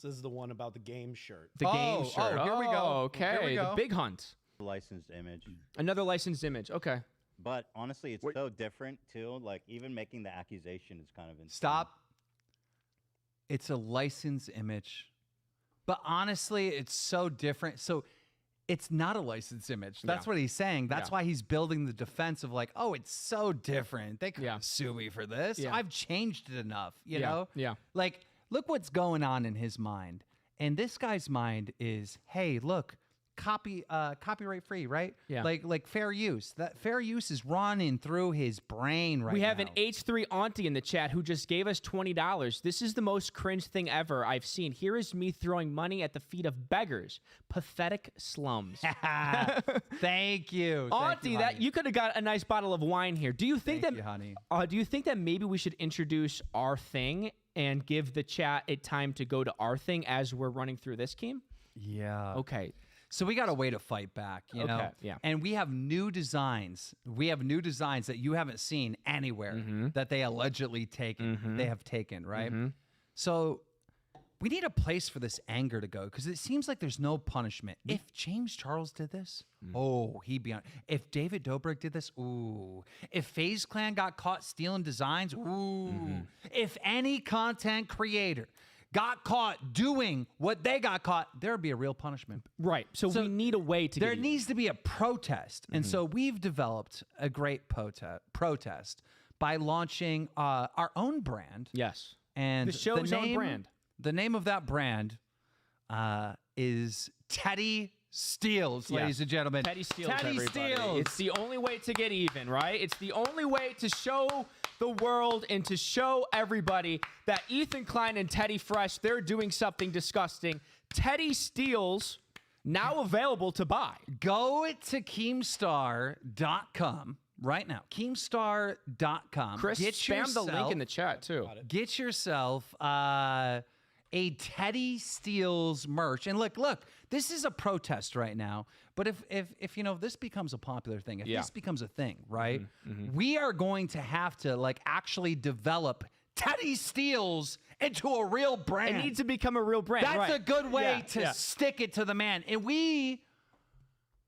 This is the one about the game shirt. The game shirt. Oh, here we go. Okay, Here we go. the big hunt. Licensed image. Another licensed image. Okay. But honestly, it's so different too. Like even making the accusation is kind of insane. Stop. It's a licensed image. But honestly, it's so different. So it's not a licensed image. That's what he's saying. That's why he's building the defense of like, oh, it's so different. They can't sue me for this. Yeah. I've changed it enough, you know? Yeah. Like, look what's going on in his mind. And this guy's mind is, hey, look, copyright free, right? Yeah. Like fair use. That fair use is running through his brain right now. We have an H3 auntie in the chat who just gave us $20. This is the most cringe thing ever I've seen. Here is me throwing money at the feet of beggars. Pathetic slums. Thank you. Auntie, that you could have got a nice bottle of wine here. Do you think Thank you, honey. Do you think that maybe we should introduce our thing and give the chat a time to go to our thing as we're running through this, Keem? Yeah. Okay. So we got a way to fight back, you know? Yeah. And we have new designs. We have new designs that you haven't seen anywhere that they allegedly taken. They have taken, right? So we need a place for this anger to go because it seems like there's no punishment. If James Charles did this, oh, he'd be on. If David Dobrik did this, ooh. If FaZe Clan got caught stealing designs, ooh. If any content creator got caught doing what they got caught, there would be a real punishment. Right. So we need a way to There get needs to be a protest. And so we've developed a great protest by launching our own brand. Yes. And The show's own brand. The name of that brand is Teddy Steals, ladies and gentlemen. Teddy Steals, Teddy everybody. Steals. It's the only way to get even, right? It's the only way to show the world and to show everybody that Ethan Klein and Teddy Fresh, they're doing something disgusting. Teddy Steals, now available to buy. Go to Keemstar.com right now. Keemstar.com. Chris, spam the link in the chat, too. Get yourself a Teddy Steals merch. And look, this is a protest right now. But if you know, this becomes a popular thing, if this becomes a thing, right? We are going to have to like actually develop Teddy Steals into a real brand. It needs to become a real brand. That's right. a good way to stick it to the man. And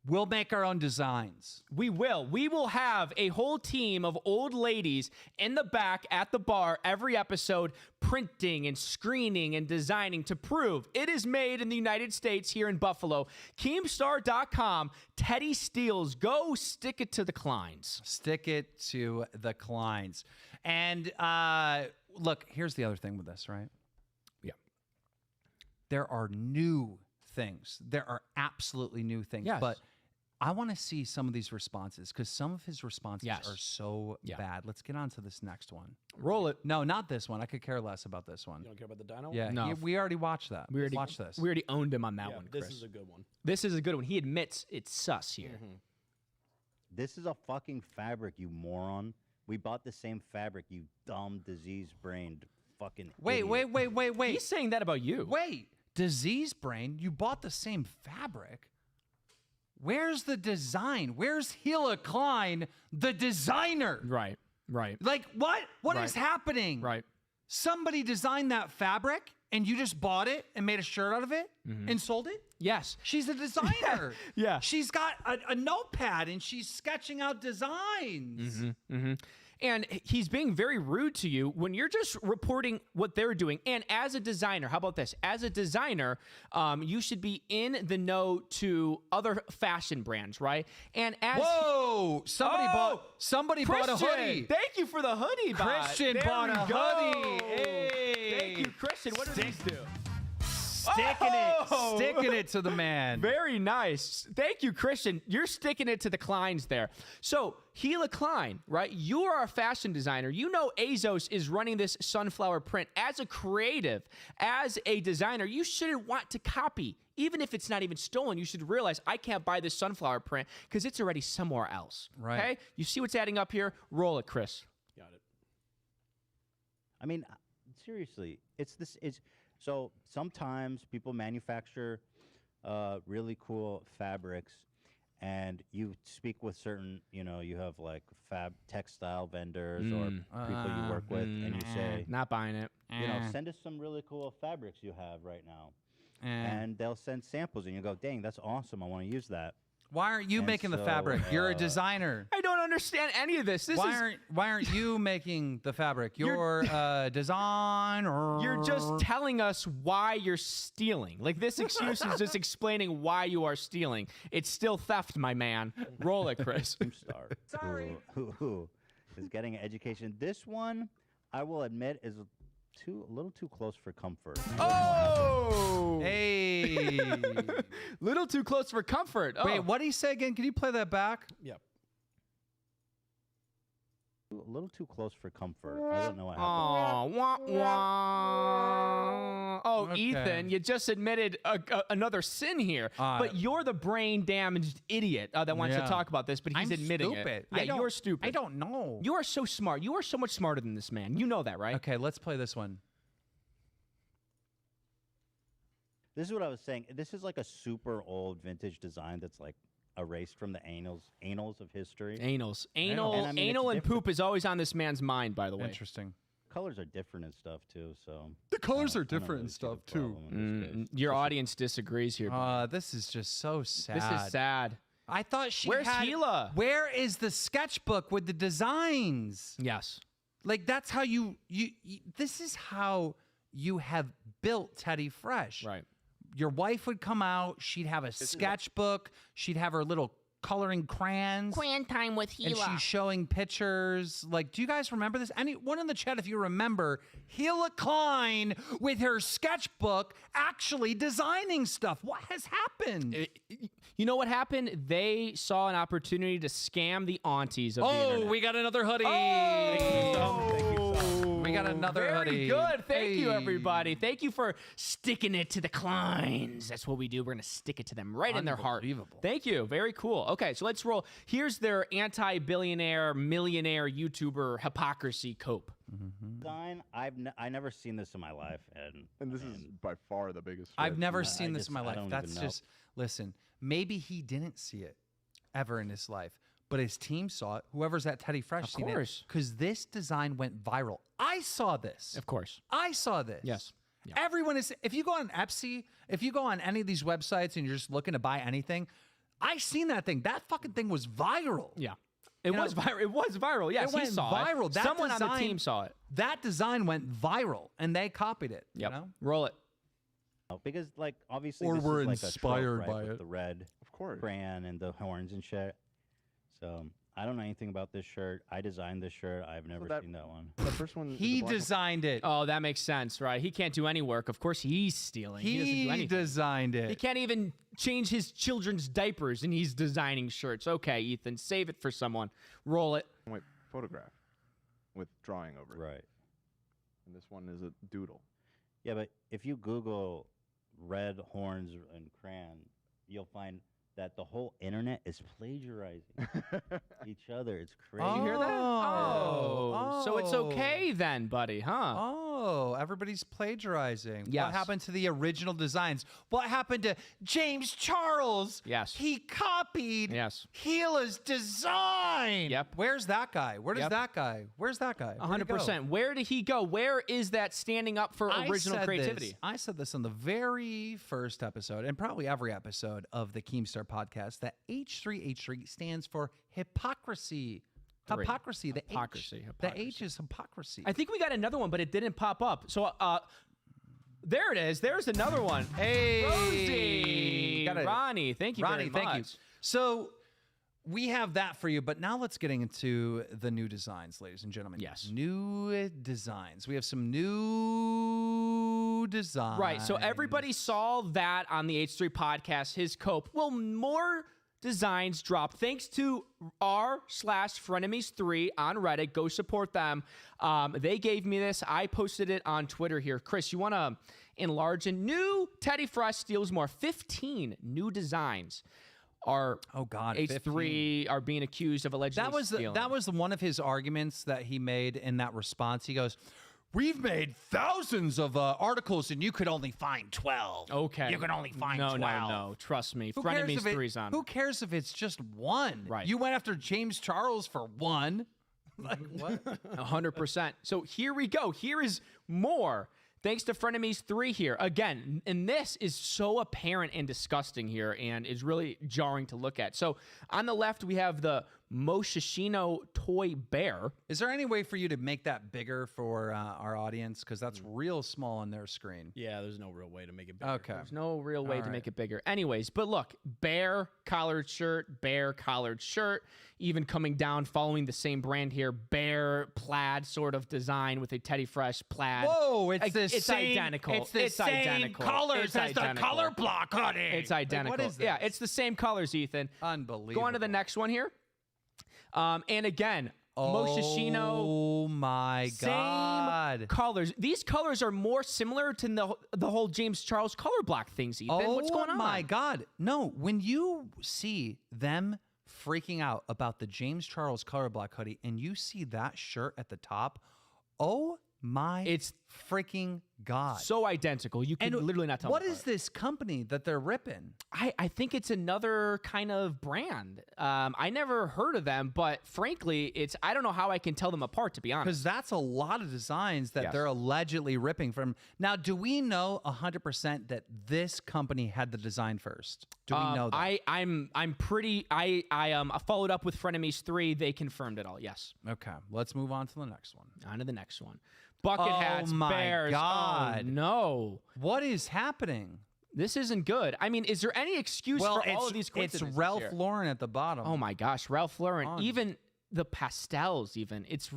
we'll make our own designs. We will. We will have a whole team of old ladies in the back at the bar every episode printing and screening and designing to prove it is made in the United States here in Buffalo. Keemstar.com, Teddy Steals. Go stick it to the Kleins. Stick it to the Kleins. And look, here's the other thing with this, right? Yeah. There are new things. There are absolutely new things. Yes. But I want to see some of these responses because some of his responses are so bad. Let's get on to this next one. Roll it. No, not this one. I could care less about this one. You don't care about the dino? Yeah, No. we already watched that. We already watched this. We already owned him on that one, Chris. This is a good one. This is a good one. He admits it's sus here. This is a fucking fabric, you moron. We bought the same fabric, you dumb, disease-brained fucking Wait. He's saying that about you. Wait. Disease brain, you bought the same fabric? Where's the design? Where's Hila Klein, the designer? Right. Like, what? What is happening? Right. Somebody designed that fabric and you just bought it and made a shirt out of it and sold it? Yes. She's a designer. Yeah. She's got a notepad and she's sketching out designs. And he's being very rude to you when you're just reporting what they're doing. And as a designer, how about this? As a designer, you should be in the know to other fashion brands, right? And as Whoa! Somebody bought a hoodie. Thank you for the hoodie, bot. Christian There bought we a go. hoodie. Hey. Thank you, Christian. What do these do? Sticking it to the man. Very nice. Thank you, Christian. You're sticking it to the Kleins there. So, Gila Klein, right? You are a fashion designer. You know Azos is running this sunflower print. As a creative, as a designer, you shouldn't want to copy. Even if it's not even stolen, you should realize I can't buy this sunflower print because it's already somewhere else. Right. Okay? You see what's adding up here? Roll it, Chris. Got it. I mean, seriously, so sometimes people manufacture really cool fabrics, and you speak with certain, you have like textile vendors or people you work with, and you say, Not buying it. send us some really cool fabrics you have right now. And they'll send samples, and you go, dang, that's awesome. I want to use that. Why aren't you making the fabric? You're a designer. I don't understand any of this. Why aren't you making the fabric? You're a designer. You're just telling us why you're stealing. Like, this excuse is just explaining why you are stealing. It's still theft, my man. Roll it, Chris. Keemstar, who is getting an education. This one, I will admit, is a little too close for comfort. Oh! Hey. Little too close for comfort. Oh. Wait, what did he say again? Can you play that back? Yep. A little too close for comfort. I don't know what Oh, happened. wah, wah. Oh, Okay. Ethan, you just admitted another sin here. But you're the brain-damaged idiot that wants to talk about this, but he's I'm admitting stupid. it. Yeah, you're stupid. I don't know. You are so smart. You are so much smarter than this man. You know that, right? Okay, let's play this one. This is what I was saying. This is like a super old vintage design that's like erased from the annals of history. Anals. And I mean, Anal it's and poop is always on this man's mind, by the way. Interesting. Colors are different and stuff too, so The colors I are don't different really and see the stuff too. problem in this case. Your audience disagrees here. This is just so sad. This is sad. I thought she Where's had... Gila? Where is the sketchbook with the designs? Yes. Like, that's how you this is how you have built Teddy Fresh. Right. Your wife would come out, she'd have a sketchbook, she'd have her little coloring crayons. Crayon time with And she's showing pictures. Like, do you guys remember this? Anyone in the chat, if you remember, Gila Klein with her sketchbook actually designing stuff. What has happened? You know what happened? They saw an opportunity to scam the aunties of the internet. We got another hoodie. We got another hoodie. Very good. Thank you, everybody. Thank you for sticking it to the Kleins. That's what we do. We're going to stick it to them right in their heart. Unbelievable. Thank you. Very cool. Okay, so let's roll. Here's their anti-billionaire, millionaire YouTuber hypocrisy cope. Design, I never seen this in my life, And this is by far the biggest. I've stretch. never I seen this in my I life. don't That's even know. just, listen, maybe he didn't see it ever in his life, but his team saw it. Whoever's at Teddy Fresh Of seen course. because this design went viral. I saw this. Of course. I saw this. Yes. Yeah. Everyone is, if you go on Etsy, if you go on any of these websites and you're just looking to buy anything, I seen that thing. That fucking thing was viral. Yeah. It was viral. It was viral. Yes, It went he saw viral. it. That Someone on the design- team saw it. That design went viral and they copied it. Yep. You know? Roll it. because like obviously Or this we're is like inspired a trope, right, by with it. the red Of course. crayon and the horns and shit. So I don't know anything about this shirt. I designed this shirt. I've never that- seen that one. The first one. is He the black one. designed it. Oh, that makes sense, right? He can't do any work. Of course, he's stealing. He doesn't do He anything. designed He it. can't even change his children's diapers, and he's designing shirts. Okay, Ethan, save it for someone. Roll it. White photograph with drawing over it. Right. And this one is a doodle. Yeah, but if you Google red horns and crayon, you'll find that the whole internet is plagiarizing each other. It's crazy. You hear that? Oh, so it's Oh. okay then, buddy, huh? Oh, everybody's plagiarizing. What Yes. happened to the original designs? What happened to James Charles? Yes. He copied Yes. Gila's design. Yep. Where's that guy? Where does Yep. that guy? Where's that guy? Where'd he go? 100%. Where did he go? Where is that standing up for original creativity? I said this on the very first episode, and probably every episode of the Keemstar podcast, that H3H3 stands for hypocrisy. Three. Hypocrisy. The Hypocrisy, H. The H hypocrisy. is hypocrisy. I think we got another one, but it didn't pop up. So, there it is. There's another one. Hey, Rosie, Got it. Ronnie, thank you Ronnie, very much. thank you. So we have that for you, but now let's get into the new designs, ladies and gentlemen. Yes. New designs. We have some new new design. Right. So everybody saw that on the H3 podcast, his cope. Well, more designs dropped thanks to r/frenemies3 on Reddit. Go support them. They gave me this. I posted it on Twitter here. Chris, you want to enlarge? A new Teddy Fresh steals more. 15 new designs are H3 15. Are being accused of allegedly stealing. That was one of his arguments that he made in that response. He goes, "We've made thousands of articles, and you could only find 12. Okay. You can only find 12. No. Trust me. Frenemies 3's on. Who cares if it's just one? Right. You went after James Charles for one. Like, what? 100%. So here we go. Here is more. Thanks to Frenemies 3 here. Again, and this is so apparent and disgusting here and is really jarring to look at. So on the left, we have the Moschino toy bear. Is there any way for you to make that bigger for our audience? Because that's real small on their screen. Yeah, there's no real way to make it bigger. Okay. There's no real way to make it bigger. Anyways, but look, bear collared shirt, even coming down following the same brand here, bear plaid sort of design with a Teddy Fresh plaid. Whoa, it's the it's same. identical. It's the same identical. colors It's as the identical. color block, honey. It's identical. What is this? Yeah, it's the same colors, Ethan. Unbelievable. Go on to the next one here. And again, Moschino. Oh my God. Same colors. These colors are more similar to the whole James Charles color block things, Ethan. What's going on? Oh my God. No, when you see them freaking out about the James Charles color block hoodie and you see that shirt at the top, oh my It's freaking God. So identical. You can literally not tell. What is this company that they're ripping? I think it's another kind of brand. I never heard of them, but frankly, I don't know how I can tell them apart, to be honest. Because that's a lot of designs that they're allegedly ripping from. Now, do we know 100% that this company had the design first? Do we know that? I'm pretty. I followed up with Frenemies 3. They confirmed it all. Yes. Okay, let's move on to the next one. On to the next one. Bucket hats, bears. God. Oh, no. What is happening? This isn't good. I mean, is there any excuse for all of these It's coincidences Ralph here? Lauren at the bottom. Oh my gosh, Ralph Lauren. Even the pastels,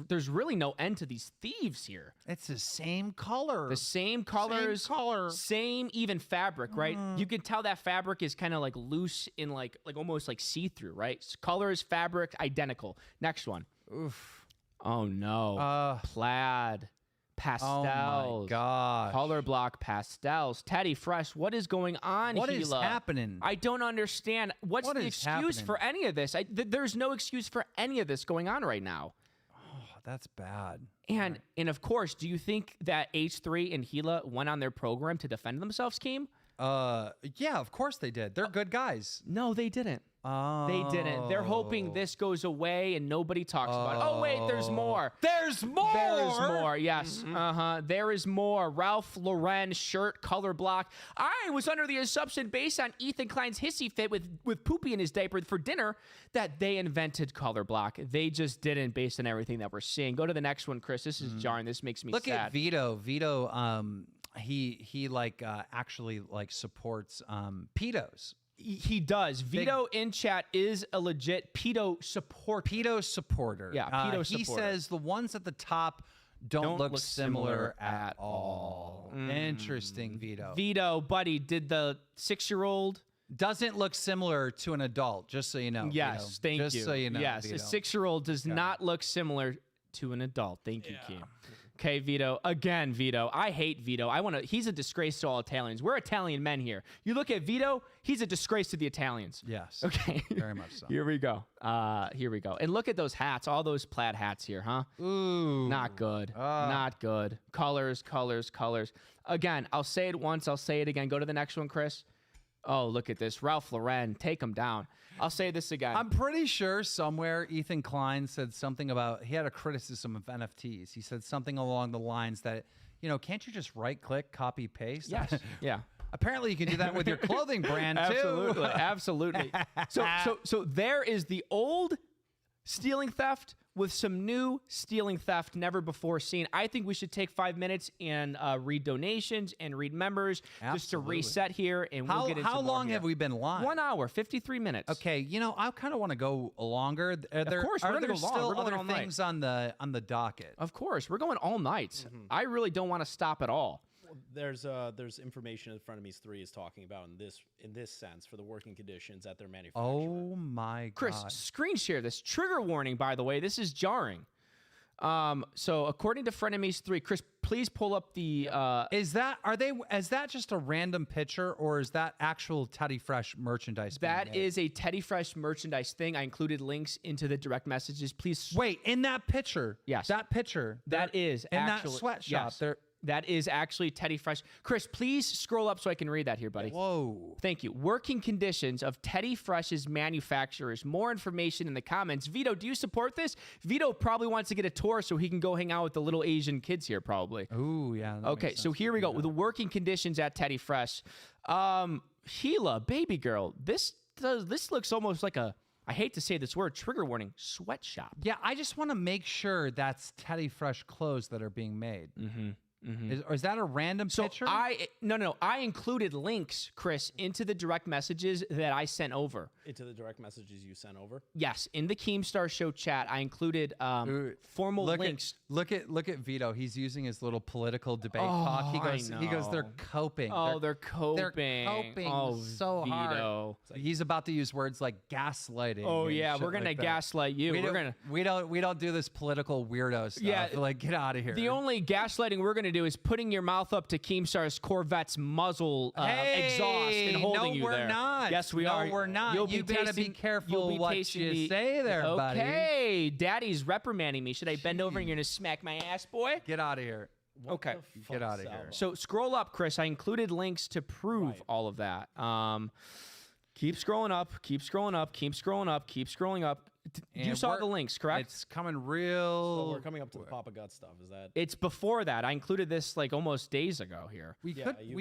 there's really no end to these thieves here. It's the same color. The same colors, same even fabric, right? You can tell that fabric is kind of like loose in like almost like see-through, right? Colors, fabric, identical. Next one. Oof. Oh no. Plaid. Pastels. Oh my gosh. Color block pastels. Teddy Fresh, what is going on, What is Gila? happening? I don't understand. What's What the is excuse happening? for any of this? There's no excuse for any of this going on right now. Oh, that's bad. And of course, do you think that H3 and Gila went on their program to defend themselves, Keem? Yeah, of course they did. They're good guys. No, they didn't. Oh. They didn't. They're hoping this goes away and nobody talks about it. Oh, wait, there's more. There's more. There is more, yes. There is more. Ralph Lauren shirt color block. I was under the assumption, based on Ethan Klein's hissy fit with poopy in his diaper for dinner, that they invented color block. They just didn't, based on everything that we're seeing. Go to the next one, Chris. This is jarring. This makes me Look sad. at Vito. Vito, he like actually like supports pedos. He does. Vito in chat is a legit pedo supporter. Pedo supporter. Yeah, pedo He supporter. says the ones at the top don't look similar at all. Interesting, Vito. Vito, buddy, did the 6-year-old... Doesn't look similar to an adult, just so you know. Yes, Vito. thank you. Just so you know. Yes, Vito. a 6-year-old does not look similar to an adult. Thank you, Keem. Okay, Vito. Again, Vito. I hate Vito. He's a disgrace to all Italians. We're Italian men here. You look at Vito, he's a disgrace to the Italians. Yes. Okay. Very much so. Here we go. Here we go. And look at those hats, all those plaid hats here, huh? Ooh. Not good. Not good. Colors. Again, I'll say it once. I'll say it again. Go to the next one, Chris. Oh, look at this. Ralph Lauren. Take him down. I'll say this again. I'm pretty sure somewhere Ethan Klein said something about, he had a criticism of NFTs. He said something along the lines that, can't you just right click, copy, paste? Yes. Yeah. Apparently you can do that with your clothing brand too. Absolutely. So there is the old stealing theft with some new stealing theft never before seen. I think we should take 5 minutes and read donations and read members just to reset here, and we'll get into How more long here. have we been live? 1 hour, 53 minutes. Okay, I kind of want to go longer. Of course, we're gonna go long. Still We're going other all night. things on the docket? Of course, we're going all night. I really don't want to stop at all. There's information that Frenemies 3 is talking about in this sense for the working conditions at their manufacturer. Oh my God. Chris, screen share this. Trigger warning, by the way. This is jarring. So according to Frenemies 3, Chris, please pull up the Is that just a random picture, or is that actual Teddy Fresh merchandise? That is a Teddy Fresh merchandise thing. I included links into the direct messages. Please wait, in that picture. Yes. That picture. That is in actually, that sweatshop. yes. There. That is actually Teddy Fresh. Chris, please scroll up so I can read that here, buddy. Whoa. Thank you. Working conditions of Teddy Fresh's manufacturers. More information in the comments. Vito, do you support this? Vito probably wants to get a tour so he can go hang out with the little Asian kids here, probably. Ooh, yeah. Okay, so here we go. With the working conditions at Teddy Fresh. Gila, baby girl. This looks almost like a, I hate to say this word, trigger warning, sweatshop. Yeah, I just want to make sure that's Teddy Fresh clothes that are being made. Mm-hmm. Is that a random picture? No. I included links, Chris, into the direct messages that I sent over. Into the direct messages you sent over? Yes, in the Keemstar Show chat, I included formal links. Look at Vito. He's using his little political debate talk. He goes, they're coping. Oh, they're coping. They're coping so Vito. hard. He's about to use words like gaslighting. Oh yeah, shit we're gonna like that. gaslight you. We don't do this political weirdo stuff. Yeah, like get out of here. The only gaslighting we're gonna do is putting your mouth up to Keemstar's Corvette's muzzle exhaust and holding you there. No, we're not. Yes, we are. No, we're not. You gotta be careful what you say there, buddy. Okay, Daddy's reprimanding me. Should I bend over and you're gonna smack my ass, boy? Get out of here. Okay. Get out of here. So scroll up, Chris. I included links to prove all of that. Keep scrolling up. Keep scrolling up. Keep scrolling up. Keep scrolling up. You saw the links, correct? It's coming real. So we're coming up to the Papa Gut stuff. Is that? It's before that. I included this like almost days ago here. We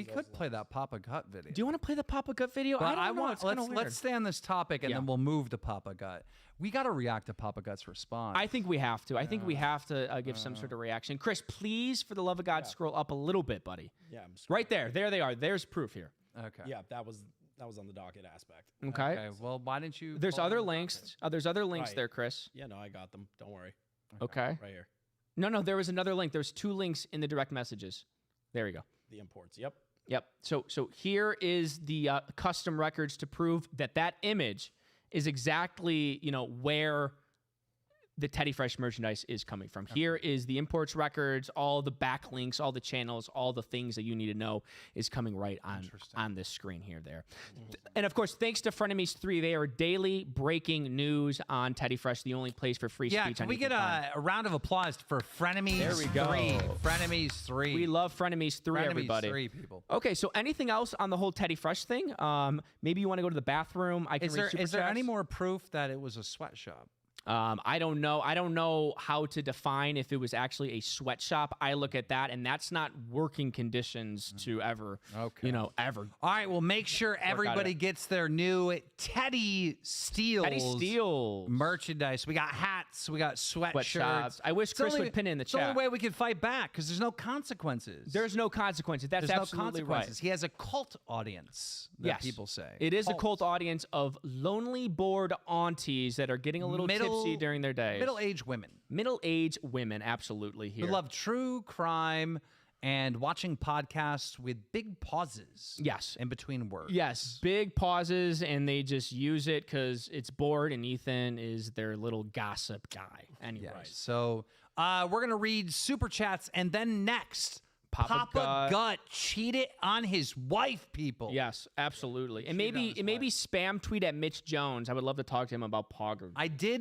could play that Papa Gut video. Do you want to play the Papa Gut video? But I don't know. Let's stay on this topic and then we'll move to Papa Gut. We got to react to Papa Gut's response. I think we have to. I think we have to give some sort of reaction. Chris, please, for the love of God, scroll up a little bit, buddy. Yeah, right there. There they are. There's proof here. Okay. Yeah, that was on the docket aspect. Okay. Well, why didn't you? There's other links. There's other links there, Chris. Yeah, no, I got them. Don't worry. Okay. Right here. No, there was another link. There's 2 links in the direct messages. There we go. The imports. Yep. So here is the custom records to prove that image is exactly, where the Teddy Fresh merchandise is coming from. Okay. Here is the imports records, all the backlinks, all the channels, all the things that you need to know is coming right on this screen here there. And of course, thanks to Frenemies 3, they are daily breaking news on Teddy Fresh, the only place for free speech. Yeah, can we get a round of applause for Frenemies 3? There we go. Frenemies 3. We love Frenemies 3, everybody. Frenemies 3, people. Okay, so anything else on the whole Teddy Fresh thing? Maybe you want to go to the bathroom. I can read super Is there chats. any more proof that it was a sweatshop? I don't know. I don't know how to define if it was actually a sweatshop. I look at that, and that's not working conditions to ever, ever. All right, well, make sure everybody gets their new Teddy Steele merchandise. We got hats. We got sweatshirts. I wish Chris would pin it in the chat. It's the only way we can fight back because there's no consequences. There's no consequences. That's absolutely right. He has a cult audience, people say. It is a cult audience of lonely, bored aunties that are getting a little tipsy during their days. Middle-aged women. Middle-aged women, absolutely here. Who love true crime and watching podcasts with big pauses. Yes. In between words. Yes, big pauses, and they just use it because it's bored, and Ethan is their little gossip guy. Anyway. Yes. So we're going to read Super Chats, and then next, Papa Gut cheated on his wife, people. Yes, absolutely. And maybe spam tweet at Mitch Jones. I would love to talk to him about Pogger. I did